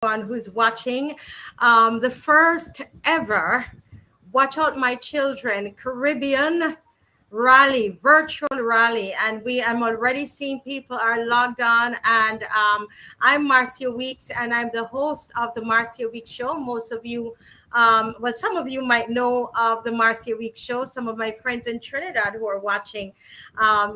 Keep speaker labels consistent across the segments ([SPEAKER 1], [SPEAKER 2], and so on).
[SPEAKER 1] everyone who's watching the first ever Watch Out My Children Caribbean rally, virtual rally. And I'm already seeing people are logged on. And I'm Marcia Weekes, and I'm the host of the Marcia Weekes Show. Most of you, well, some of you might know of the Marcia Weekes Show. Some of my friends in Trinidad who are watching,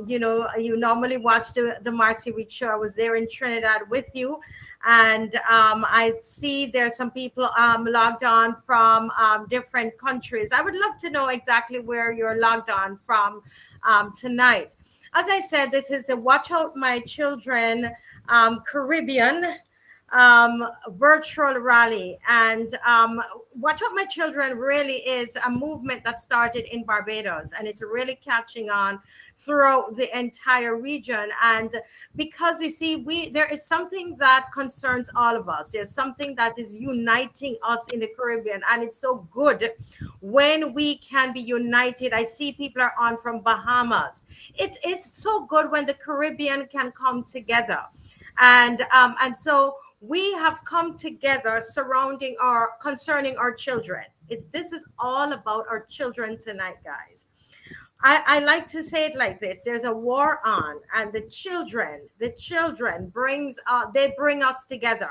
[SPEAKER 1] you normally watch the Marcia Weekes Show. I was there in Trinidad with you. And I see there's some people logged on from different countries. I would love to know exactly where you're logged on from tonight. As I said, this is a Watch Out My Children Caribbean virtual rally. And Watch Out My Children really is a movement that started in Barbados, and it's really catching on throughout the entire region. And because you see, there is something that concerns all of us. There's something that is uniting us in the Caribbean, and it's so good when we can be united. I see people are on from Bahamas. It's so good when the Caribbean can come together. And so we have come together concerning our children. This is all about our children tonight, guys. I like to say it like this: there's a war on, and the children bring us together,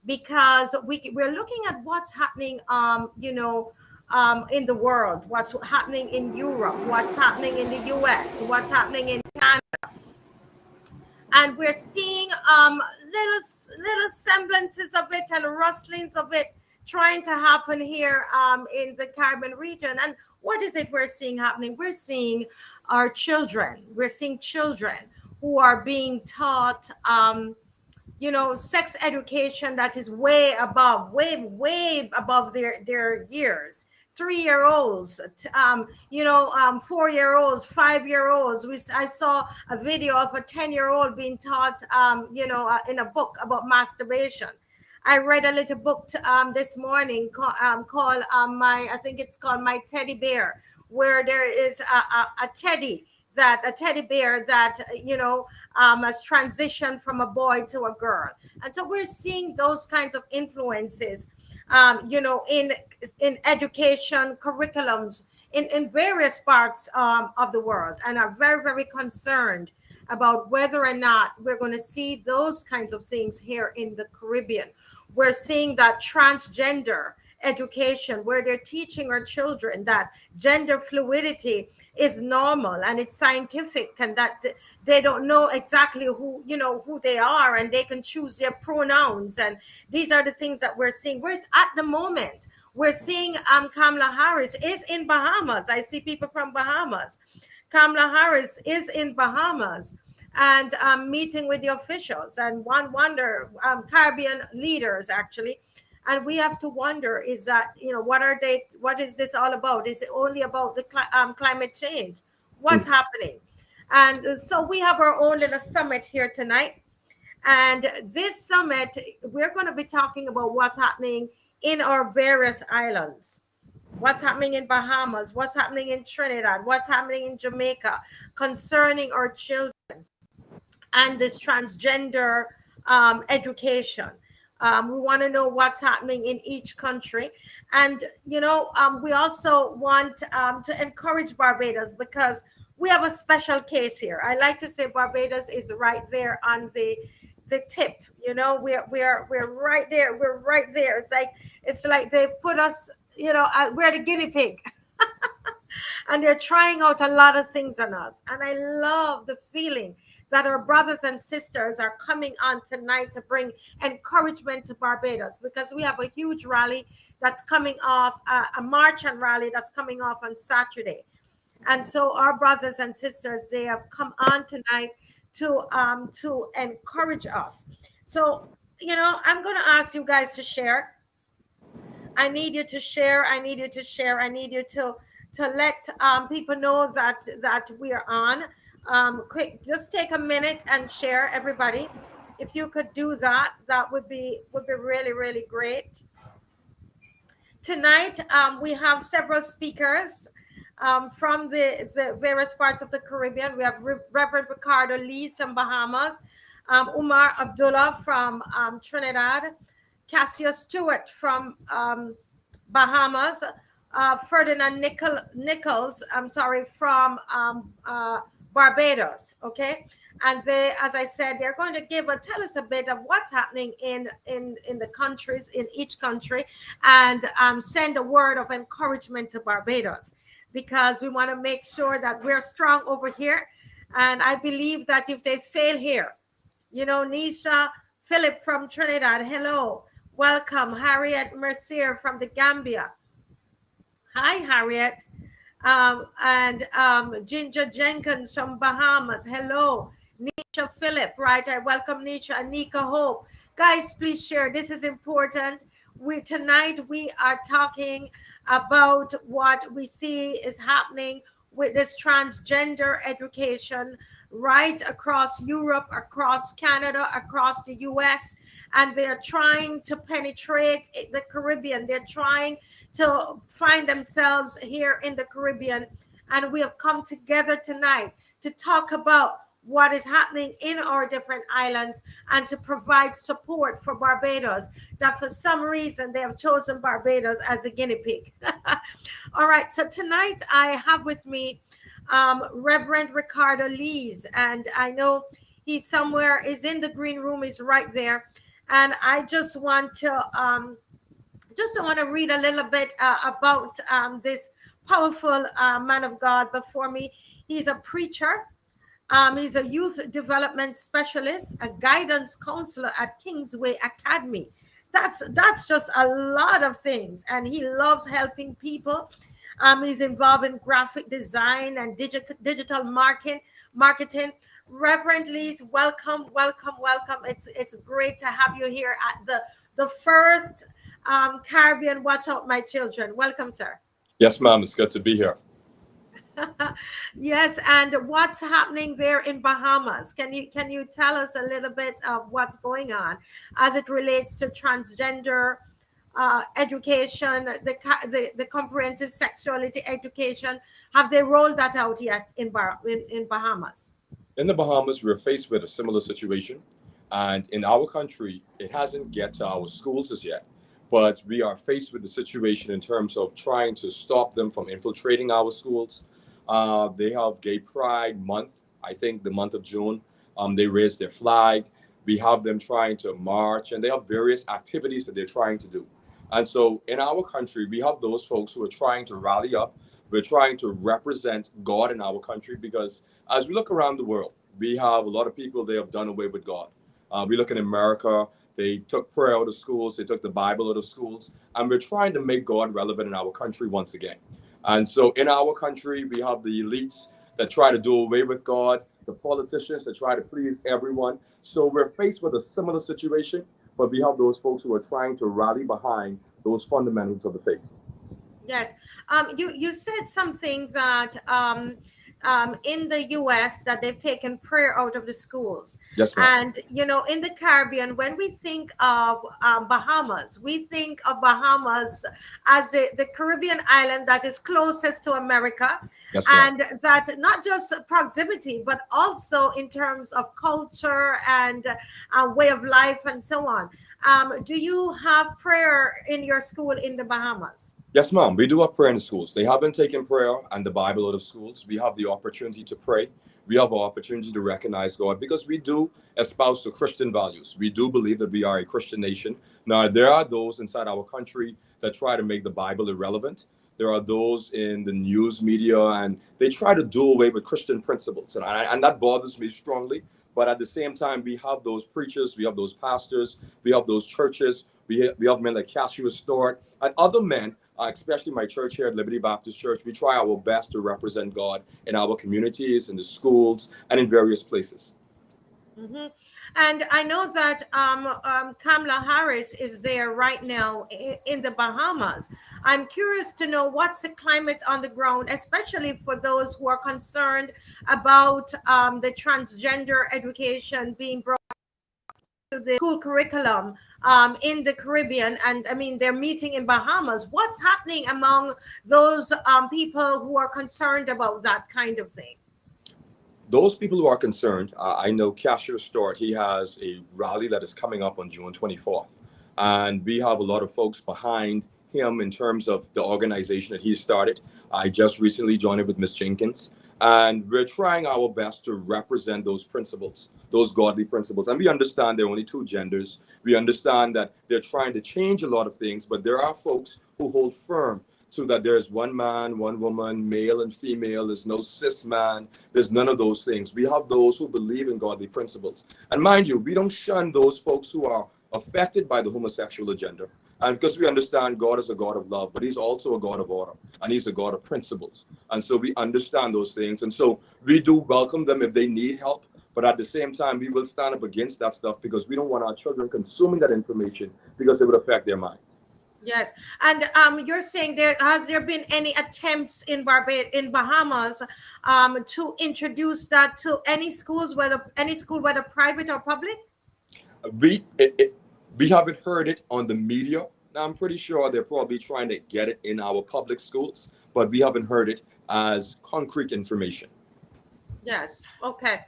[SPEAKER 1] because we're looking at what's happening in the world, what's happening in Europe, what's happening in the US, what's happening in Canada. And we're seeing little semblances of it and rustlings of it trying to happen here in the Caribbean region. And what is it we're seeing happening? We're seeing our children. We're seeing children who are being taught, sex education that is way above their years. 3-year-olds, 4-year-olds, 5-year-olds. I saw a video of a 10-year-old being taught, in a book about masturbation. I read a little book this morning called I think it's called My Teddy Bear, where there is a teddy bear that has transitioned from a boy to a girl. And so we're seeing those kinds of influences in education curriculums in various parts of the world, and are very, very concerned about whether or not we're going to see those kinds of things here in the Caribbean. We're seeing that transgender education, where they're teaching our children that gender fluidity is normal and it's scientific, and that they don't know exactly who they are, and they can choose their pronouns. And these are the things that we're seeing. At the moment, we're seeing Kamala Harris is in Bahamas. I see people from Bahamas. Kamala Harris is in Bahamas and meeting with the officials, and Caribbean leaders actually. And we have to wonder, is that, what is this all about? Is it only about the climate change? What's happening? And so we have our own little summit here tonight. And this summit, we're going to be talking about what's happening in our various islands. What's happening in Bahamas, what's happening in Trinidad, what's happening in Jamaica concerning our children and this transgender education. We want to know what's happening in each country. And, we also want to encourage Barbados, because we have a special case here. I like to say Barbados is right there on the tip. We're right there. We're right there. It's like they put us, we're the guinea pig. And they're trying out a lot of things on us. And I love the feeling that our brothers and sisters are coming on tonight to bring encouragement to Barbados, because we have a huge rally that's coming off, a march and rally that's coming off on Saturday. And so our brothers and sisters, they have come on tonight to encourage us. So, I'm going to ask you guys to share. I need you to share. I need you to share. I need you to let people know that we are on. Quick, just take a minute and share, everybody. If you could do that, that would be really, really great. Tonight, we have several speakers from the various parts of the Caribbean. We have Reverend Ricardo Lees from Bahamas, Umar Abdullah from Trinidad, Cassius Stuart from Bahamas, Ferdinand Nicholls, I'm sorry, from Barbados. Okay, and they, as I said, they're going to tell us a bit of what's happening in the countries, in each country, and send a word of encouragement to Barbados, because we want to make sure that we're strong over here. And I believe that if they fail here, Nisha Philip from Trinidad, hello, welcome. Harriet Mercier from the Gambia, hi Harriet. And Ginger Jenkins from Bahamas, hello. Nisha Philip, right? I welcome Nisha. Anika Hope. Guys, please share. This is important. Tonight we are talking about what we see is happening with this transgender education right across Europe, across Canada, across the US, and they're trying to penetrate the Caribbean. They're trying to find themselves here in the Caribbean. And we have come together tonight to talk about what is happening in our different islands and to provide support for Barbados, that for some reason they have chosen Barbados as a guinea pig. All right, so tonight I have with me Reverend Ricardo Lees, and I know he's somewhere, is in the green room, he's right there. And I just want to read a little bit about this powerful man of God before me. He's a preacher. He's a youth development specialist, a guidance counselor at Kingsway Academy. That's just a lot of things. And he loves helping people. He's involved in graphic design and digital marketing. Reverend Lees, welcome. It's great to have you here at the first Caribbean Watch Out My Children. Welcome, sir.
[SPEAKER 2] Yes, ma'am. It's good to be here.
[SPEAKER 1] Yes, and what's happening there in Bahamas? Can you tell us a little bit of what's going on as it relates to transgender education, the comprehensive sexuality education? Have they rolled that out yet in Bahamas?
[SPEAKER 2] In the Bahamas, we're faced with a similar situation, and in our country, it hasn't get to our schools as yet. But we are faced with the situation in terms of trying to stop them from infiltrating our schools. They have Gay Pride Month, I think the month of June. They raise their flag. We have them trying to march, and they have various activities that they're trying to do. And so in our country, we have those folks who are trying to rally up. We're trying to represent God in our country, because as we look around the world, we have a lot of people, they have done away with God. We look in America, they took prayer out of schools, they took the Bible out of schools, and we're trying to make God relevant in our country once again. And so in our country, we have the elites that try to do away with God, the politicians that try to please everyone. So we're faced with a similar situation, but we have those folks who are trying to rally behind those fundamentals of the faith.
[SPEAKER 1] Yes. You said something that in the US that they've taken prayer out of the schools.
[SPEAKER 2] Yes, ma'am.
[SPEAKER 1] And, in the Caribbean, when we think of Bahamas, we think of Bahamas as the Caribbean island that is closest to America.
[SPEAKER 2] Yes, ma'am.
[SPEAKER 1] And that not just proximity, but also in terms of culture and way of life and so on. Do you have prayer in your school in the Bahamas?
[SPEAKER 2] Yes, ma'am. We do have prayer in the schools. They haven't taken prayer and the Bible out of schools. We have the opportunity to pray. We have an opportunity to recognize God, because we do espouse the Christian values. We do believe that we are a Christian nation. Now, there are those inside our country that try to make the Bible irrelevant. There are those in the news media, and they try to do away with Christian principles. And that bothers me strongly. But at the same time, we have those preachers, we have those pastors, we have those churches, we have men like Cassius Stuart and other men, especially my church here at Liberty Baptist Church. We try our best to represent God in our communities, in the schools, and in various places.
[SPEAKER 1] Mm-hmm. And I know that Kamala Harris is there right now in the Bahamas. I'm curious to know what's the climate on the ground, especially for those who are concerned about the transgender education being brought to the school curriculum in the Caribbean. And I mean, they're meeting in Bahamas. What's happening among those people who are concerned about that kind of thing?
[SPEAKER 2] Those people who are concerned, I know Cassius Stuart, he has a rally that is coming up on June 24th. and we have a lot of folks behind him in terms of the organization that he started. I just recently joined it with Miss Jenkins, and we're trying our best to represent those principles, those godly principles. And we understand there are only two genders. We understand that they're trying to change a lot of things, but there are folks who hold firm to that there's one man, one woman, male and female. There's no cis man. There's none of those things. We have those who believe in godly principles. And mind you, we don't shun those folks who are affected by the homosexual agenda. And because we understand God is a God of love, but he's also a God of order, and he's a God of principles. And so we understand those things. And so we do welcome them if they need help. But at the same time, we will stand up against that stuff because we don't want our children consuming that information because it would affect their minds.
[SPEAKER 1] Yes, and you're saying there been any attempts in Bahamas to introduce that to any schools, whether private or public?
[SPEAKER 2] We haven't heard it on the media. Now, I'm pretty sure they're probably trying to get it in our public schools, but we haven't heard it as concrete information.
[SPEAKER 1] Yes. Okay.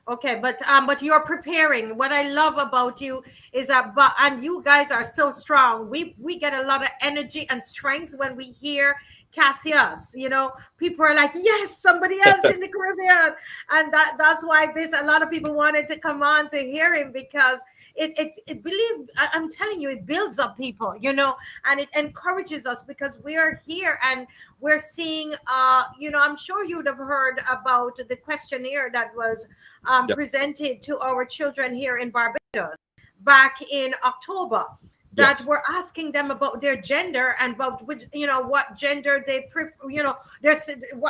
[SPEAKER 1] Okay, but you're preparing. What I love about you is and you guys are so strong. We get a lot of energy and strength when we hear Cassius. You know, people are like, yes, somebody else in the Caribbean, and that's why a lot of people wanted to come on to hear him, because I'm telling you, it builds up people, you know, and it encourages us, because we are here and we're seeing, you know, I'm sure you'd have heard about the questionnaire that was presented to our children here in Barbados back in October, that we're asking them about their gender and about which, you know, what gender they prefer, you know,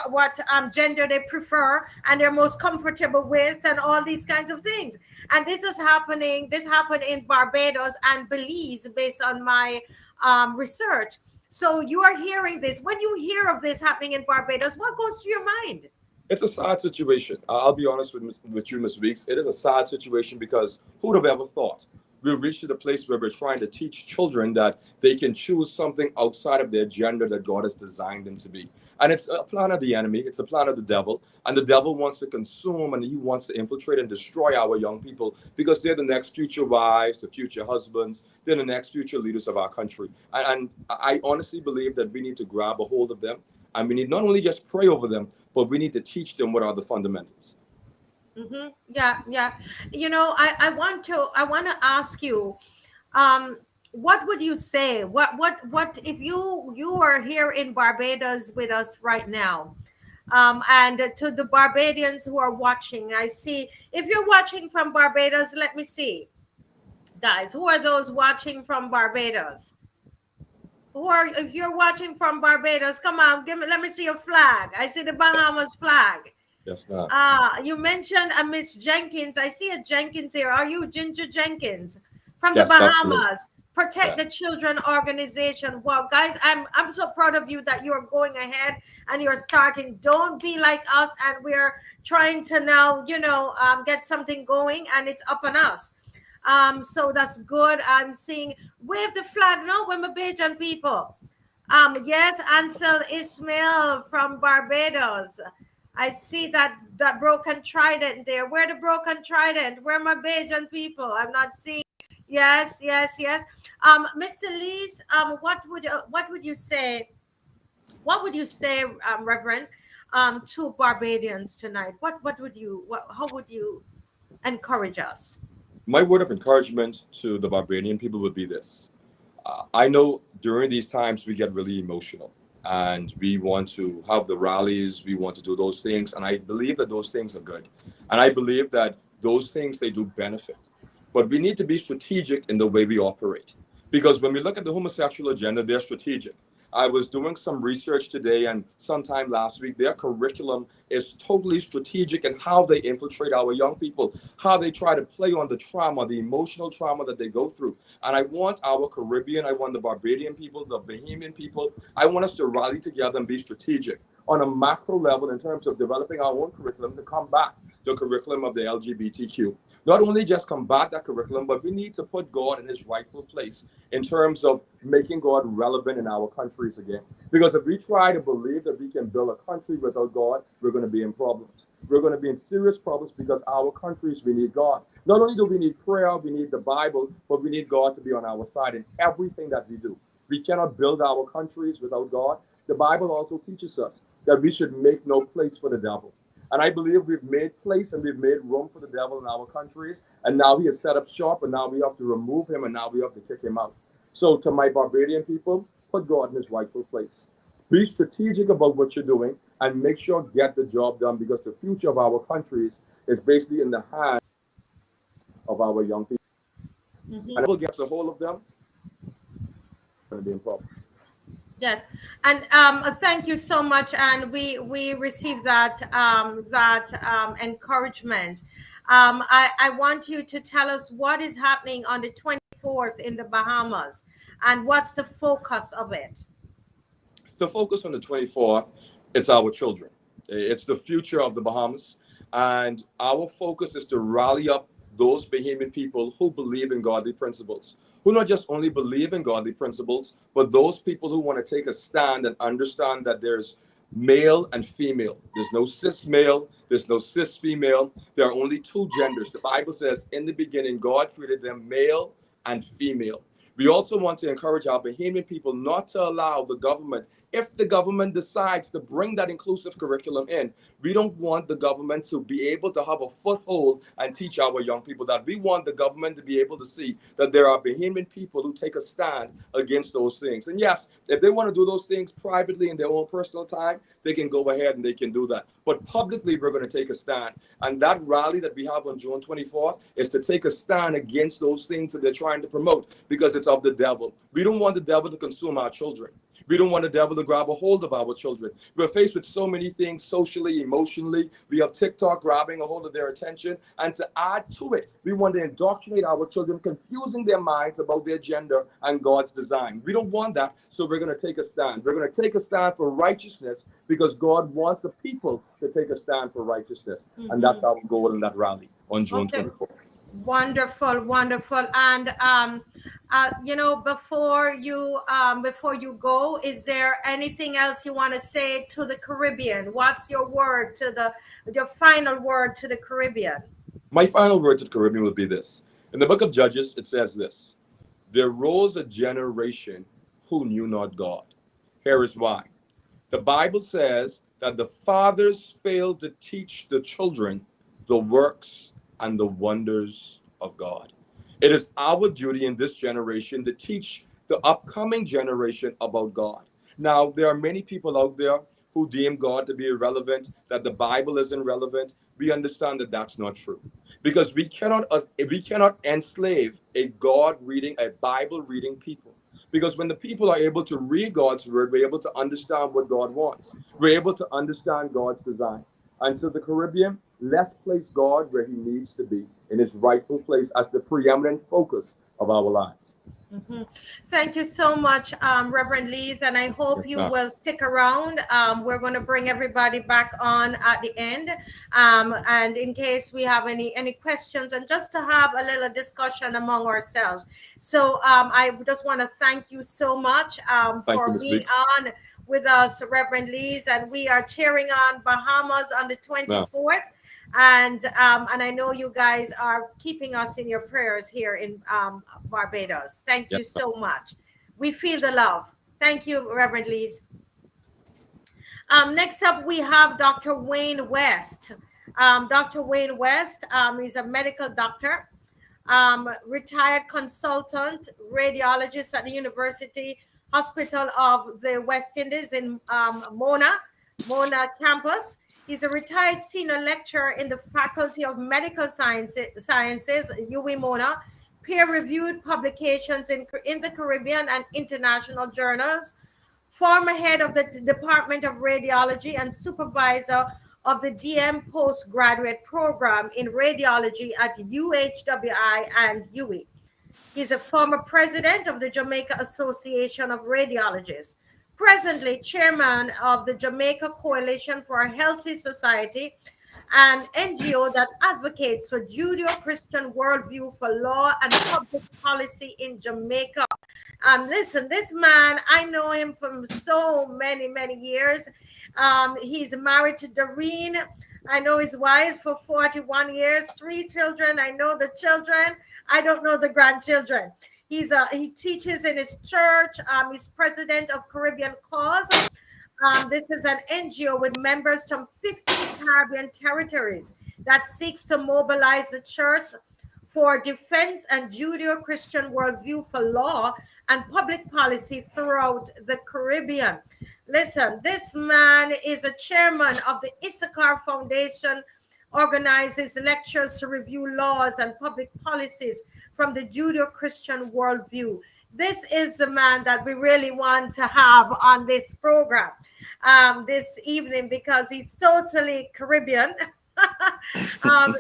[SPEAKER 1] what gender they prefer and they're most comfortable with, and all these kinds of things. And this happened in Barbados and Belize, based on my research. So you are hearing this. When you hear of this happening in Barbados, what goes through your mind?
[SPEAKER 2] It's a sad situation. I'll be honest with you, Ms. Weekes. It is a sad situation, because who would have ever thought we've reached to the place where we're trying to teach children that they can choose something outside of their gender that God has designed them to be. And it's a plan of the enemy. It's a plan of the devil. And the devil wants to consume, and he wants to infiltrate and destroy our young people, because they're the next future wives, the future husbands. They're the next future leaders of our country. And I honestly believe that we need to grab a hold of them. And we need not only just pray over them, but we need to teach them what are the fundamentals.
[SPEAKER 1] Mm-hmm. Yeah. You know, I want to ask you, what would you say? What if you are here in Barbados with us right now, and to the Barbadians who are watching? I see, if you're watching from Barbados, let me see, guys, who are those watching from Barbados? If you're watching from Barbados, come on, let me see your flag. I see the Bahamas flag.
[SPEAKER 2] Yes, ma'am.
[SPEAKER 1] You mentioned a Miss Jenkins. I see a Jenkins here. Are you Ginger Jenkins from
[SPEAKER 2] Yes,
[SPEAKER 1] the Bahamas?
[SPEAKER 2] absolutely.
[SPEAKER 1] Protect the Children organization. Wow, guys, I'm so proud of you that you're going ahead and you're starting. Don't be like us, and we're trying to now, you know, get something going, and it's up on us. So that's good. I'm seeing, wave the flag now, we're Bajan people. Yes, Ansel Ismail from Barbados. I see that broken trident there. Where the broken trident? Where my Bajan people? I'm not seeing. Yes. Mr. Lees, what would you say? What would you say, Reverend, to Barbadians tonight? How would you encourage us?
[SPEAKER 2] My word of encouragement to the Barbadian people would be this. I know during these times we get really emotional, and we want to have the rallies, we want to do those things, and I believe that those things are good. And I believe that those things, they do benefit. But we need to be strategic in the way we operate. Because when we look at the homosexual agenda, they're strategic. I was doing some research today and sometime last week. Their curriculum is totally strategic in how they infiltrate our young people, how they try to play on the trauma, the emotional trauma that they go through. And I want our Caribbean, I want the Barbadian people, the Bahamian people, I want us to rally together and be strategic on a macro level in terms of developing our own curriculum to come back the curriculum of the LGBTQ. Not only just combat that curriculum, but we need to put God in his rightful place in terms of making God relevant in our countries again. Because if we try to believe that we can build a country without God, we're going to be in problems. We're going to be in serious problems because our countries, we need God. Not only do we need prayer, we need the Bible, but we need God to be on our side in everything that we do. We cannot build our countries without God. The Bible also teaches us that we should make no place for the devil. And I believe we've made place and we've made room for the devil in our countries. And now he has set up shop, and now we have to remove him, and now we have to kick him out. So to my Barbadian people, put God in his rightful place. Be strategic about what you're doing and make sure get the job done, because the future of our countries is basically in the hands of our young people. And if we'll get a hold of them, it's going to be in problem.
[SPEAKER 1] Yes, and thank you so much, and we received that encouragement. I want you to tell us what is happening on the 24th in the Bahamas, and what's the focus of it.
[SPEAKER 2] The focus on the 24th, it's our children. It's the future of the Bahamas, and our focus is to rally up those Bahamian people who believe in godly principles, who not just only believe in godly principles, but those people who want to take a stand and understand that there's male and female. There's no cis male, there's no cis female. There are only two genders. The Bible says in the beginning, God created them male and female. We also want to encourage our Bahamian people not to allow the government, if the government decides to bring that inclusive curriculum in, we don't want the government to be able to have a foothold and teach our young people that. We want the government to be able to see that there are Bahamian people who take a stand against those things. And yes, if they want to do those things privately in their own personal time, they can go ahead and they can do that. But publicly, we're going to take a stand. And that rally that we have on June 24th is to take a stand against those things that they're trying to promote, because it's of the devil. We don't want the devil to consume our children. We don't want the devil to grab a hold of our children. We're faced with so many things socially, emotionally. We have TikTok grabbing a hold of their attention. And to add to it, we want to indoctrinate our children, confusing their minds about their gender and God's design. We don't want that, so we're going to take a stand. We're going to take a stand for righteousness, because God wants the people to take a stand for righteousness. And that's our goal in that rally on June 24th.
[SPEAKER 1] Wonderful, wonderful. And before you go, is there anything else you want to say to the Caribbean? What's your word to your final word to the Caribbean?
[SPEAKER 2] My final word to the Caribbean would be this. In the book of Judges, it says this: there rose a generation who knew not God. Here is why. The Bible says that the fathers failed to teach the children the works and the wonders of God. It is our duty in this generation to teach the upcoming generation about God. Now, there are many people out there who deem God to be irrelevant, that the Bible isn't relevant. We understand that that's not true, because we cannot enslave a Bible reading people. Because when the people are able to read God's word, we're able to understand what God wants. We're able to understand God's design. And to the Caribbean, let's place God where he needs to be, in his rightful place as the preeminent focus of our lives.
[SPEAKER 1] Thank you so much, Reverend Lees, and I hope you will stick around. We're going to bring everybody back on at the end, and in case we have any questions, and just to have a little discussion among ourselves. So I just want to thank you so much for being on with us, Reverend Lees, and we are cheering on Bahamas on the 24th. And I know you guys are keeping us in your prayers here in Barbados. Thank you so much. We feel the love. Thank you, Reverend Lees. Next up, we have Dr. Wayne West. Dr. Wayne West is a medical doctor, retired consultant, radiologist at the University Hospital of the West Indies in Mona campus. He's a retired senior lecturer in the Faculty of Medical Sciences, UWI Mona, peer-reviewed publications in the Caribbean and international journals, former head of the Department of Radiology and supervisor of the DM postgraduate program in radiology at UHWI and UWI. He's a former president of the Jamaica Association of Radiologists, presently chairman of the Jamaica Coalition for a Healthy Society, an NGO that advocates for Judeo-Christian worldview for law and public policy in Jamaica. Listen, this man, I know him from so many, many years. He's married to Doreen. I know his wife for 41 years, 3 children. I know the children. I don't know the grandchildren. He teaches in his church. He's president of Caribbean Cause. This is an NGO with members from 50 Caribbean territories that seeks to mobilize the church for defense and Judeo-Christian worldview for law and public policy throughout the Caribbean. Listen, this man is a chairman of the Issachar Foundation, organizes lectures to review laws and public policies from the Judeo-Christian worldview. This is the man that we really want to have on this program this evening, because he's totally Caribbean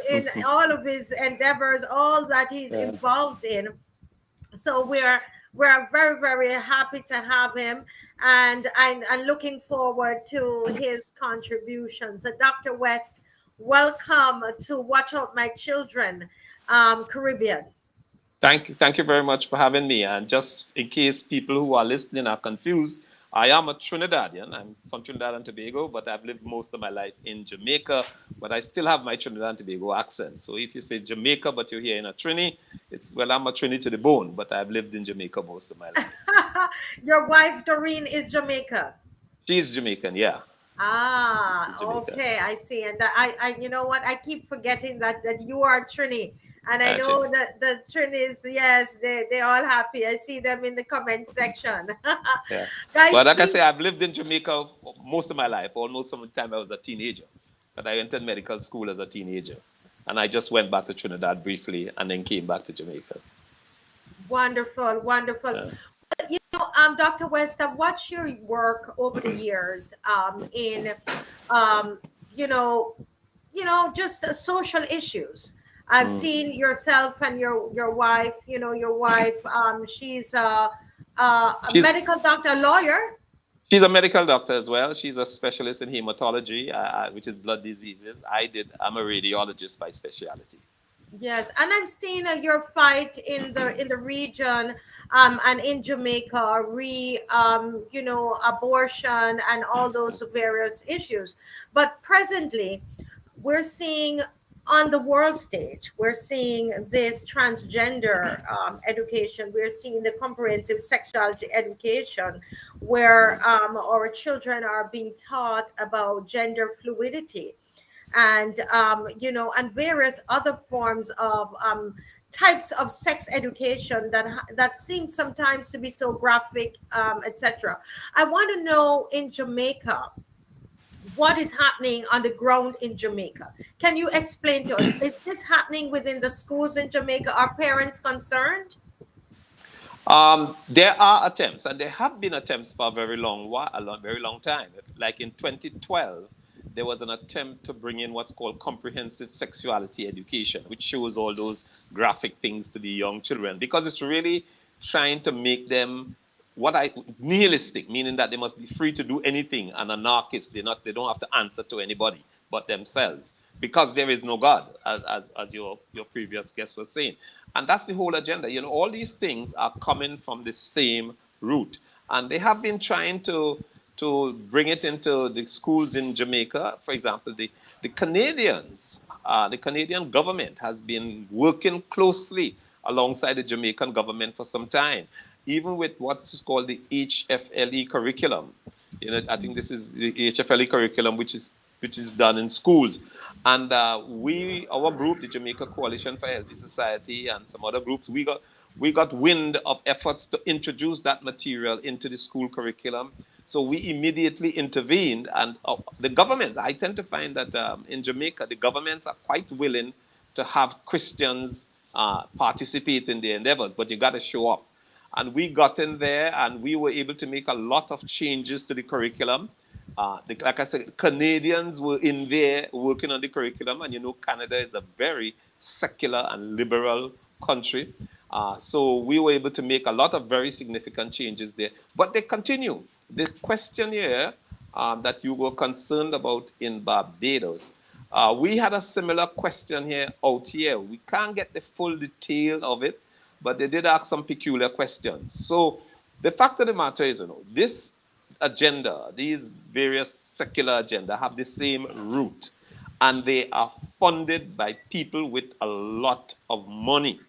[SPEAKER 1] in all of his endeavors, all that he's involved in. So we're very, very happy to have him, and I'm looking forward to his contributions. So Dr. West, welcome to Watch Out My Children, Caribbean.
[SPEAKER 3] Thank you very much for having me. And just in case people who are listening are confused, I am a Trinidadian. I'm from Trinidad and Tobago, but I've lived most of my life in Jamaica, but I still have my Trinidad and Tobago accent. So if you say Jamaica, but you're here in a Trini, I'm a Trini to the bone, but I've lived in Jamaica most of my life.
[SPEAKER 1] Your wife, Doreen, is Jamaica?
[SPEAKER 3] She's Jamaican, yeah.
[SPEAKER 1] Okay, I see. And I you know what? I keep forgetting that you are Trini. And I know that the Trinis, yes, they're all happy. I see them in the comment section.
[SPEAKER 3] Yeah. Guys, well, like I say, I've lived in Jamaica most of my life, almost from the time I was a teenager. But I entered medical school as a teenager. And I just went back to Trinidad briefly and then came back to Jamaica.
[SPEAKER 1] Wonderful, wonderful. Yeah. You know, Dr. West, I've watched your work over the years in, just social issues. I've seen yourself and your wife. You know, your wife. She's a medical doctor, a lawyer.
[SPEAKER 3] She's a medical doctor as well. She's a specialist in hematology, which is blood diseases. I'm a radiologist by specialty.
[SPEAKER 1] Yes, and I've seen your fight in the region and in Jamaica, abortion and all those various issues. But presently, we're seeing on the world stage, we're seeing this transgender education. We're seeing the comprehensive sexuality education, where our children are being taught about gender fluidity, and and various other forms of types of sex education that seem sometimes to be so graphic, etc. I want to know, in Jamaica, what is happening on the ground in Jamaica? Can you explain to us? Is this happening within the schools in Jamaica? Are parents concerned?
[SPEAKER 3] There are attempts, and there have been attempts for a very long time. Like in 2012, there was an attempt to bring in what's called comprehensive sexuality education, which shows all those graphic things to the young children, because it's really trying to make them nihilistic, meaning that they must be free to do anything, and anarchists. They don't have to answer to anybody but themselves, because there is no God, as your previous guest was saying. And that's the whole agenda. You know, all these things are coming from the same root, and they have been trying to bring it into the schools in Jamaica. For example, the Canadians, the Canadian government has been working closely alongside the Jamaican government for some time, even with what's called the HFLE curriculum. You know, I think this is the HFLE curriculum, which is done in schools. And our group, the Jamaica Coalition for Healthy Society, and some other groups, we got wind of efforts to introduce that material into the school curriculum. So we immediately intervened, and the government, I tend to find that in Jamaica, the governments are quite willing to have Christians participate in their endeavors, but you got to show up. And we got in there, and we were able to make a lot of changes to the curriculum. Like I said, Canadians were in there working on the curriculum, and you know, Canada is a very secular and liberal country. So we were able to make a lot of very significant changes there, but they continue. The question here that you were concerned about in Barbados, We had a similar question here out here. We can't get the full detail of it, but they did ask some peculiar questions. So the fact of the matter is, this agenda, these various secular agenda have the same root, and they are funded by people with a lot of money.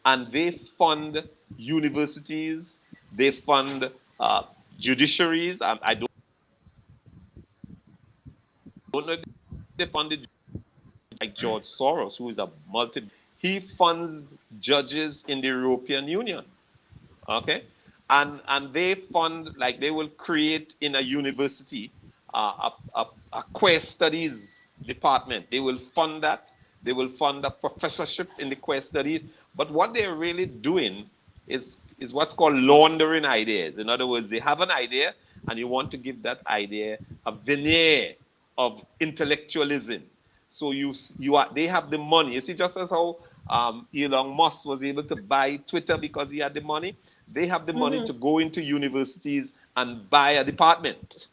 [SPEAKER 3] And they fund universities, they fund judiciaries. I don't know if they funded like George Soros, who is a he funds judges in the European Union. Okay, and they fund, like, they will create in a university a queer studies department. They will fund that. They will fund a professorship in the queer studies. But what they're really doing is what's called laundering ideas. In other words, they have an idea and you want to give that idea a veneer of intellectualism. So they have the money. You see, just as how Elon Musk was able to buy Twitter because he had the money, they have the money to go into universities and buy a department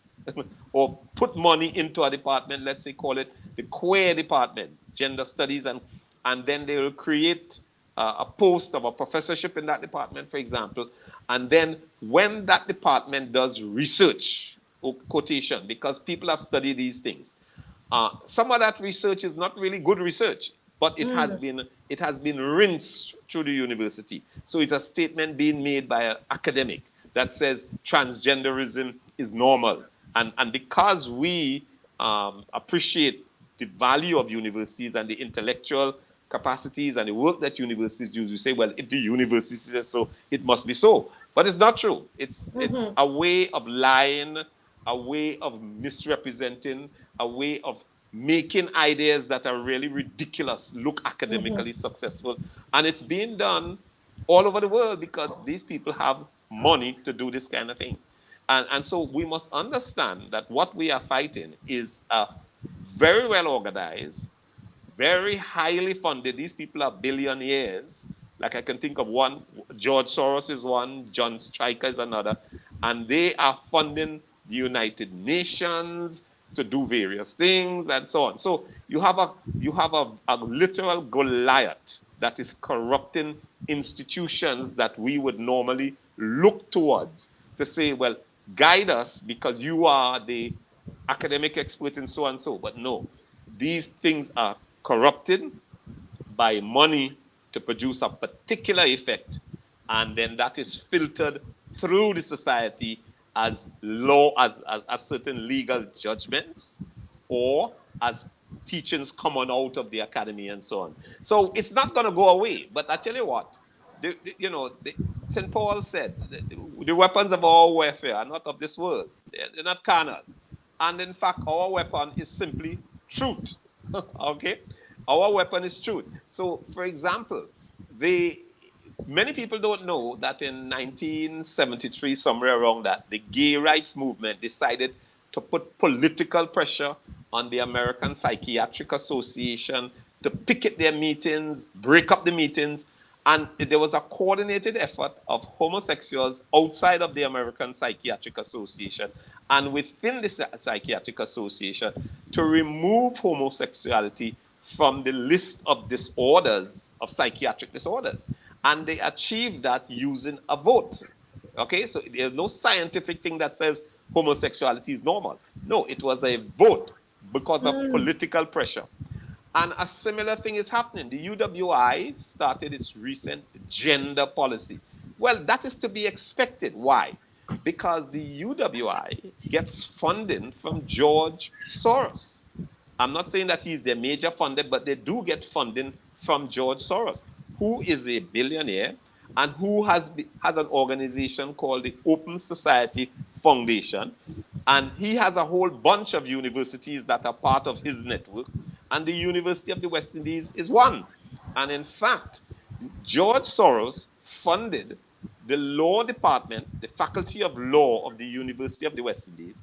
[SPEAKER 3] or put money into a department. Let's say, call it the queer department, gender studies, and then they will create a post of a professorship in that department, for example. And then when that department does research, quotation, because people have studied these things, some of that research is not really good research, but it has been rinsed through the university. So it's a statement being made by an academic that says transgenderism is normal. And because we appreciate the value of universities and the intellectual capacities and the work that universities do, we say, well, if the university says so, it must be so. But it's not true. It's a way of lying, a way of misrepresenting, a way of making ideas that are really ridiculous look academically successful. And it's being done all over the world because these people have money to do this kind of thing. And so we must understand that what we are fighting is a very well organized, very highly funded. These people are billionaires. Like I can think of one, George Soros is one, John Stryker is another. And they are funding the United Nations to do various things and so on. So you have a literal Goliath that is corrupting institutions that we would normally look towards to say, well, guide us because you are the academic expert and so and so. But no, these things are corrupted by money to produce a particular effect, and then that is filtered through the society as law, as certain legal judgments, or as teachings coming out of the academy and so on. So it's not going to go away. But I tell you what, St. Paul said, the weapons of our warfare are not of this world. They're not carnal. And in fact, our weapon is simply truth. Okay? Our weapon is truth. So, for example, many people don't know that in 1973, somewhere around that, the gay rights movement decided to put political pressure on the American Psychiatric Association to picket their meetings, break up the meetings, and there was a coordinated effort of homosexuals outside of the American Psychiatric Association and within the Psychiatric Association to remove homosexuality from the list of disorders, of psychiatric disorders. And they achieved that using a vote. Okay, so there's no scientific thing that says homosexuality is normal. No, it was a vote because of political pressure. And a similar thing is happening. The UWI started its recent gender policy. Well, that is to be expected. Why? Because the UWI gets funding from George Soros. I'm not saying that he's their major funder, but they do get funding from George Soros, who is a billionaire and who has an organization called the Open Society Foundation. And he has a whole bunch of universities that are part of his network. And the University of the West Indies is one. And in fact, George Soros funded the law department, the faculty of law of the University of the West Indies,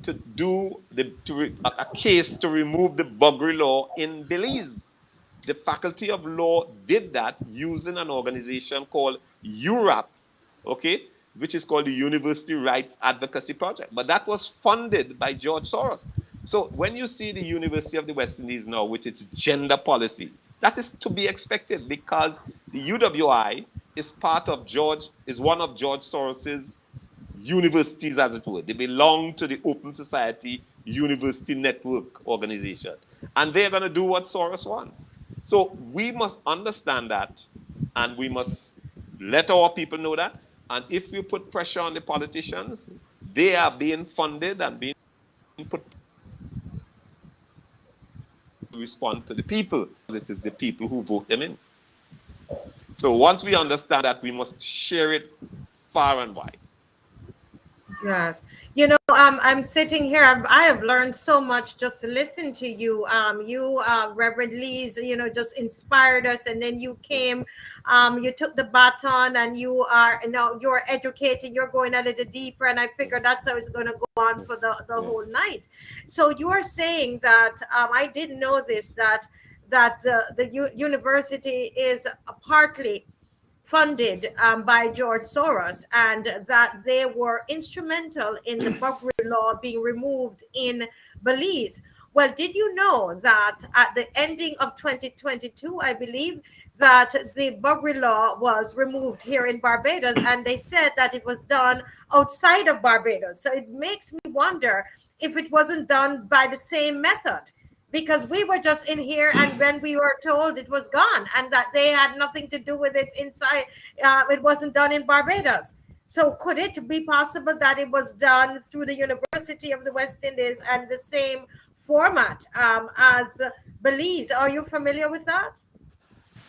[SPEAKER 3] to do a case to remove the buggery law in Belize. The faculty of law did that using an organization called URAP, okay, which is called the University Rights Advocacy Project. But that was funded by George Soros. So when you see the University of the West Indies now with its gender policy, that is to be expected because the UWI is one of George Soros's universities, as it were. They belong to the Open Society University Network organization. And they're going to do what Soros wants. So we must understand that, and we must let our people know that. And if we put pressure on the politicians, they are being funded and being put to respond to the people. It is the people who vote them in. So once we understand that, we must share it far and wide.
[SPEAKER 1] Yes. I'm sitting here. I have learned so much just to listen to you. Reverend Lees, just inspired us. And then you came, you took the baton and you're educating, you're going a little deeper. And I figured that's how it's going to go on for the whole night. So you are saying that, I didn't know this, that the university is partly funded by George Soros, and that they were instrumental in the Buggery law being removed in Belize. Well, did you know that at the ending of 2022, I believe, that the Buggery law was removed here in Barbados, and they said that it was done outside of Barbados. So it makes me wonder if it wasn't done by the same method, because we were just in here and when we were told it was gone and that they had nothing to do with it inside, it wasn't done in Barbados. So could it be possible that it was done through the University of the West Indies and the same format as Belize? Are you familiar with that?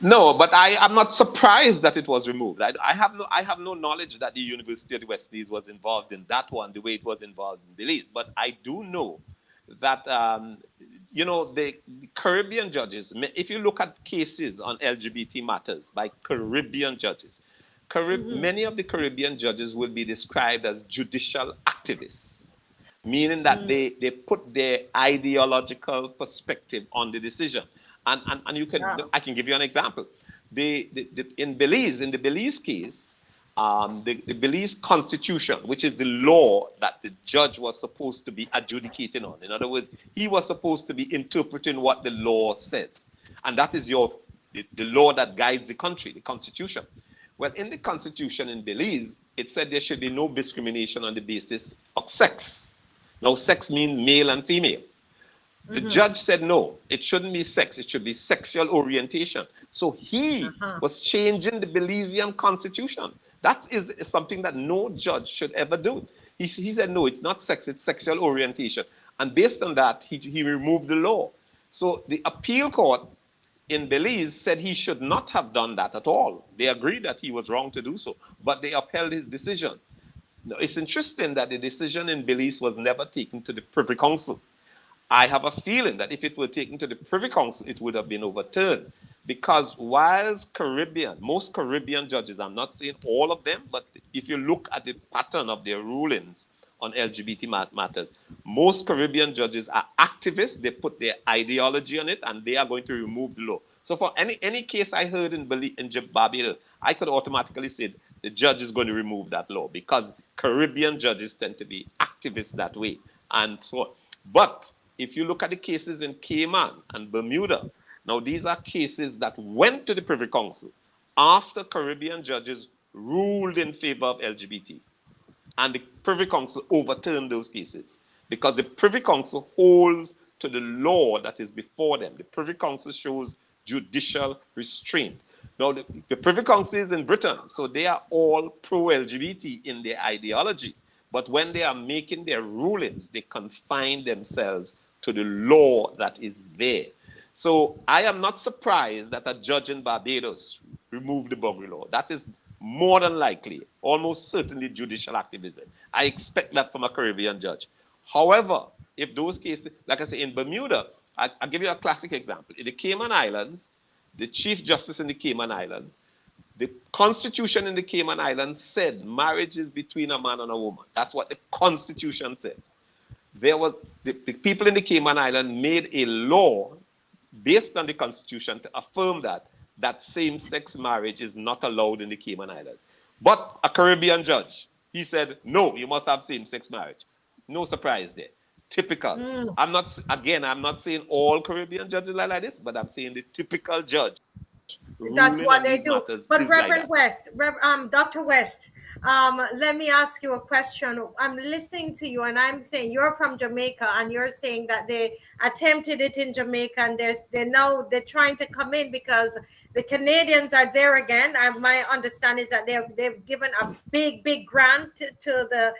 [SPEAKER 3] No, but I am not surprised that it was removed. I have no knowledge that the University of the West Indies was involved in that one the way it was involved in Belize. But I do know that the Caribbean judges, if you look at cases on LGBT matters by Caribbean judges, many of the Caribbean judges will be described as judicial activists, meaning that they put their ideological perspective on the decision. And you can, I can give you an example. In the Belize case, the Belize Constitution, which is the law that the judge was supposed to be adjudicating on. In other words, he was supposed to be interpreting what the law says. And that is the law that guides the country, the Constitution. Well, in the Constitution in Belize, it said there should be no discrimination on the basis of sex. Now, sex means male and female. The judge said no, it shouldn't be sex, it should be sexual orientation. So he was changing the Belizean constitution. That is something that no judge should ever do. He said no, it's not sex, it's sexual orientation. And based on that, he removed the law. So the appeal court in Belize said he should not have done that at all. They agreed that he was wrong to do so, but they upheld his decision. Now, it's interesting that the decision in Belize was never taken to the Privy Council. I have a feeling that if it were taken to the Privy Council, it would have been overturned. Because whilst most Caribbean judges, I'm not saying all of them, but if you look at the pattern of their rulings on LGBT matters, most Caribbean judges are activists. They put their ideology on it, and they are going to remove the law. So for any case I heard in Barbados, I could automatically say the judge is going to remove that law, because Caribbean judges tend to be activists that way. And so, but if you look at the cases in Cayman and Bermuda, now these are cases that went to the Privy Council after Caribbean judges ruled in favor of LGBT. And the Privy Council overturned those cases because the Privy Council holds to the law that is before them. The Privy Council shows judicial restraint. Now, the Privy Council is in Britain, so they are all pro-LGBT in their ideology. But when they are making their rulings, they confine themselves to the law that is there. So I am not surprised that a judge in Barbados removed the Buggery law. That is more than likely, almost certainly judicial activism. I expect that from a Caribbean judge. However, if those cases, like I say, in Bermuda, I'll give you a classic example. In the Cayman Islands, the Chief Justice in the Cayman Islands, the Constitution in the Cayman Islands said marriage is between a man and a woman. That's what the Constitution said. There was the people in the Cayman Islands made a law based on the Constitution to affirm that same-sex marriage is not allowed in the Cayman Islands. But a Caribbean judge, he said, no, you must have same-sex marriage. No surprise there. Typical.
[SPEAKER 1] Mm.
[SPEAKER 3] I'm not saying all Caribbean judges are like this, but I'm saying the typical judge
[SPEAKER 1] That's
[SPEAKER 3] ruling
[SPEAKER 1] what
[SPEAKER 3] on
[SPEAKER 1] they
[SPEAKER 3] these
[SPEAKER 1] do.
[SPEAKER 3] matters
[SPEAKER 1] But
[SPEAKER 3] is like
[SPEAKER 1] Reverend
[SPEAKER 3] that.
[SPEAKER 1] West, Dr. West, let me ask you a question. I'm listening to you, and I'm saying you're from Jamaica, and you're saying that they attempted it in Jamaica, and they're trying to come in because the Canadians are there again. My understanding is that they've given a big grant to the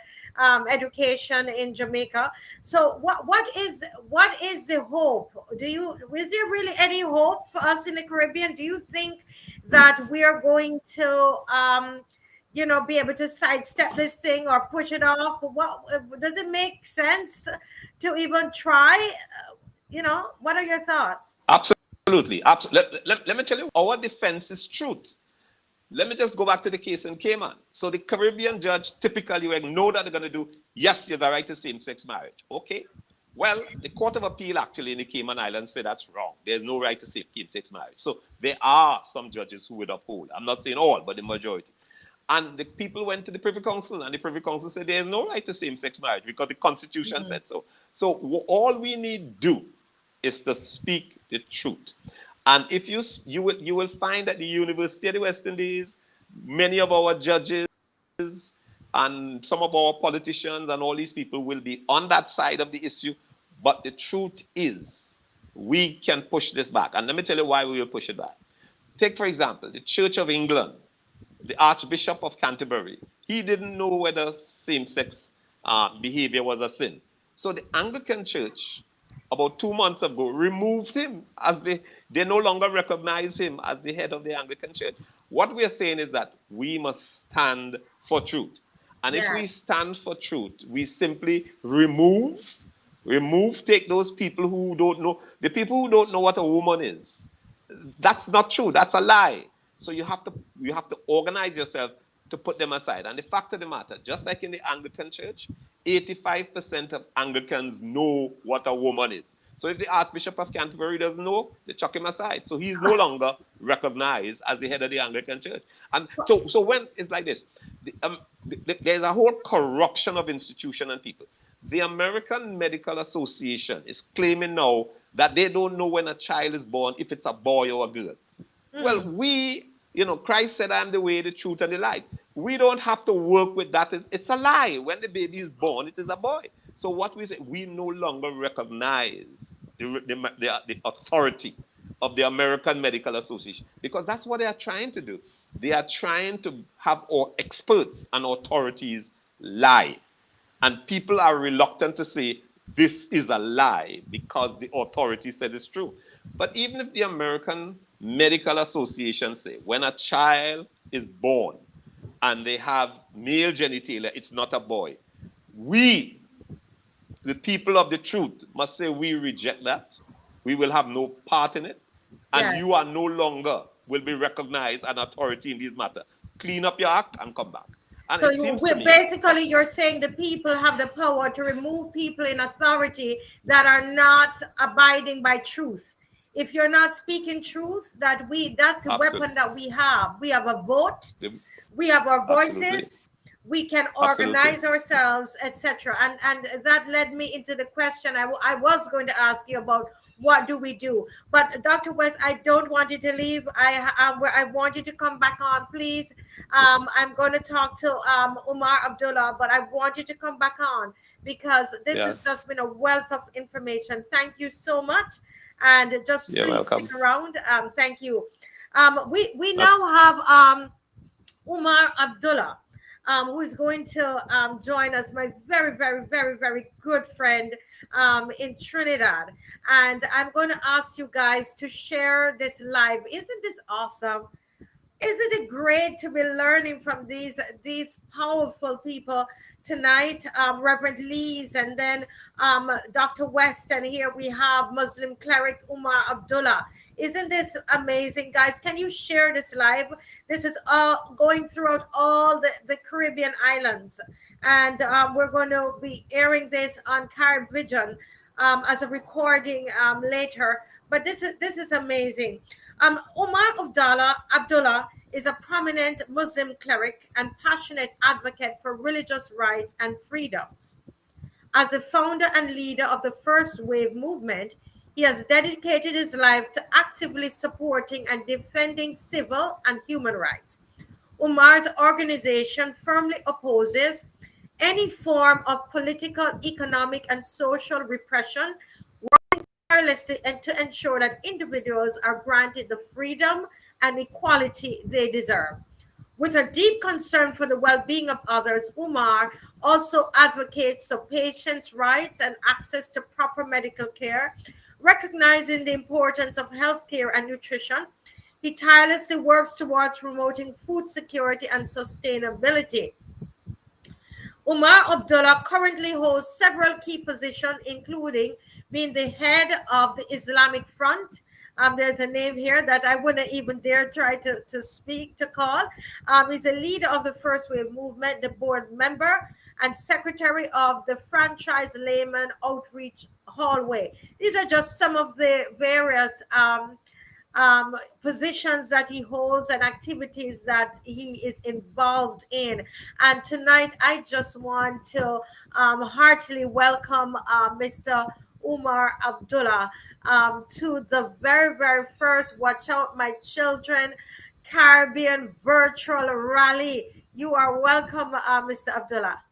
[SPEAKER 1] education in Jamaica. So what is the hope? Is there really any hope for us in the Caribbean? Do you think that we are going to be able to sidestep this thing or push it off? What does it make sense to even try? What are your thoughts?
[SPEAKER 3] Absolutely. Let me tell you, our defense is truth. Let me just go back to the case in Cayman. So the Caribbean judge typically will know that they're going to do, yes, you have the right to same-sex marriage. Okay. Well, the Court of Appeal actually in the Cayman Islands said that's wrong. There's no right to same-sex marriage. So there are some judges who would uphold. I'm not saying all, but the majority. And the people went to the Privy Council, and the Privy Council said there's no right to same-sex marriage because the Constitution said so. So all we need to do is to speak the truth. And if you will find that the University of the West Indies, many of our judges and some of our politicians and all these people will be on that side of the issue. But the truth is, we can push this back. And let me tell you why we will push it back. Take, for example, the Church of England, the Archbishop of Canterbury. He didn't know whether same-sex behavior was a sin. So the Anglican Church, about 2 months ago, removed him as they no longer recognize him as the head of the Anglican Church. What we are saying is that we must stand for truth. And if we stand for truth, we simply take those people who don't know, the people who don't know what a woman is. That's not true. That's a lie. So you have to organize yourself to put them aside. And the fact of the matter, just like in the Anglican Church, 85% of Anglicans know what a woman is. So if the Archbishop of Canterbury doesn't know, they chuck him aside. So he's no longer recognized as the head of the Anglican Church. And so when it's like this, there's a whole corruption of institution and people. The American Medical Association is claiming now that they don't know when a child is born, if it's a boy or a girl. Well, Christ said, I am the way, the truth, and the life. We don't have to work with that. It's a lie. When the baby is born, it is a boy. So what we say, we no longer recognize the authority of the American Medical Association, because that's what they are trying to do. They are trying to have our experts and authorities lie. And people are reluctant to say this is a lie because the authority said it's true. But even if the American Medical Association say when a child is born and they have male genitalia, it's not a boy. We, the people of the truth, must say we reject that. We will have no part in it. And you are no longer will be recognized an authority in this matter. Clean up your act and come back. And
[SPEAKER 1] so basically you're saying the people have the power to remove people in authority that are not abiding by truth. If you're not speaking truth, that's a weapon that we have. We have a vote, we have our voices, we can organize ourselves, etc. And that led me into the question I was going to ask you about, what do we do? But Dr. West, I don't want you to leave. I want you to come back on, please. I'm going to talk to Umar Abdullah, but I want you to come back on because this has just been a wealth of information. Thank you so much. And just please stick around. Thank you. We now have Umar Abdullah, who is going to join us, my very, very, very, very good friend in Trinidad. And I'm going to ask you guys to share this live. Isn't this awesome? Isn't it great to be learning from these powerful people tonight? Reverend Lees, and then Dr. West, and here we have Muslim cleric Umar Abdullah. Isn't this amazing, guys? Can you share this live? This is going throughout all the Caribbean islands, and we're going to be airing this on Carib Vision as a recording later. But this is amazing. Umar Abdullah is a prominent Muslim cleric and passionate advocate for religious rights and freedoms. As a founder and leader of the First Wave movement, he has dedicated his life to actively supporting and defending civil and human rights. Umar's organization firmly opposes any form of political, economic, and social repression, working tirelessly to ensure that individuals are granted the freedom and equality they deserve. With a deep concern for the well-being of others, Umar also advocates for patients' rights and access to proper medical care, recognizing the importance of health care and nutrition. He tirelessly works towards promoting food security and sustainability. Umar Abdullah currently holds several key positions, including being the head of the Islamic Front. There's a name here that I wouldn't even dare try to call. He's a leader of the First Wave movement, the board member, and secretary of the Franchise Layman Outreach Hallway. These are just some of the various positions that he holds and activities that he is involved in. And tonight, I just want to heartily welcome Mr. Umar Abdullah to the very, very first Watch Out My Children Caribbean Virtual Rally. You are welcome, Mr. Abdullah.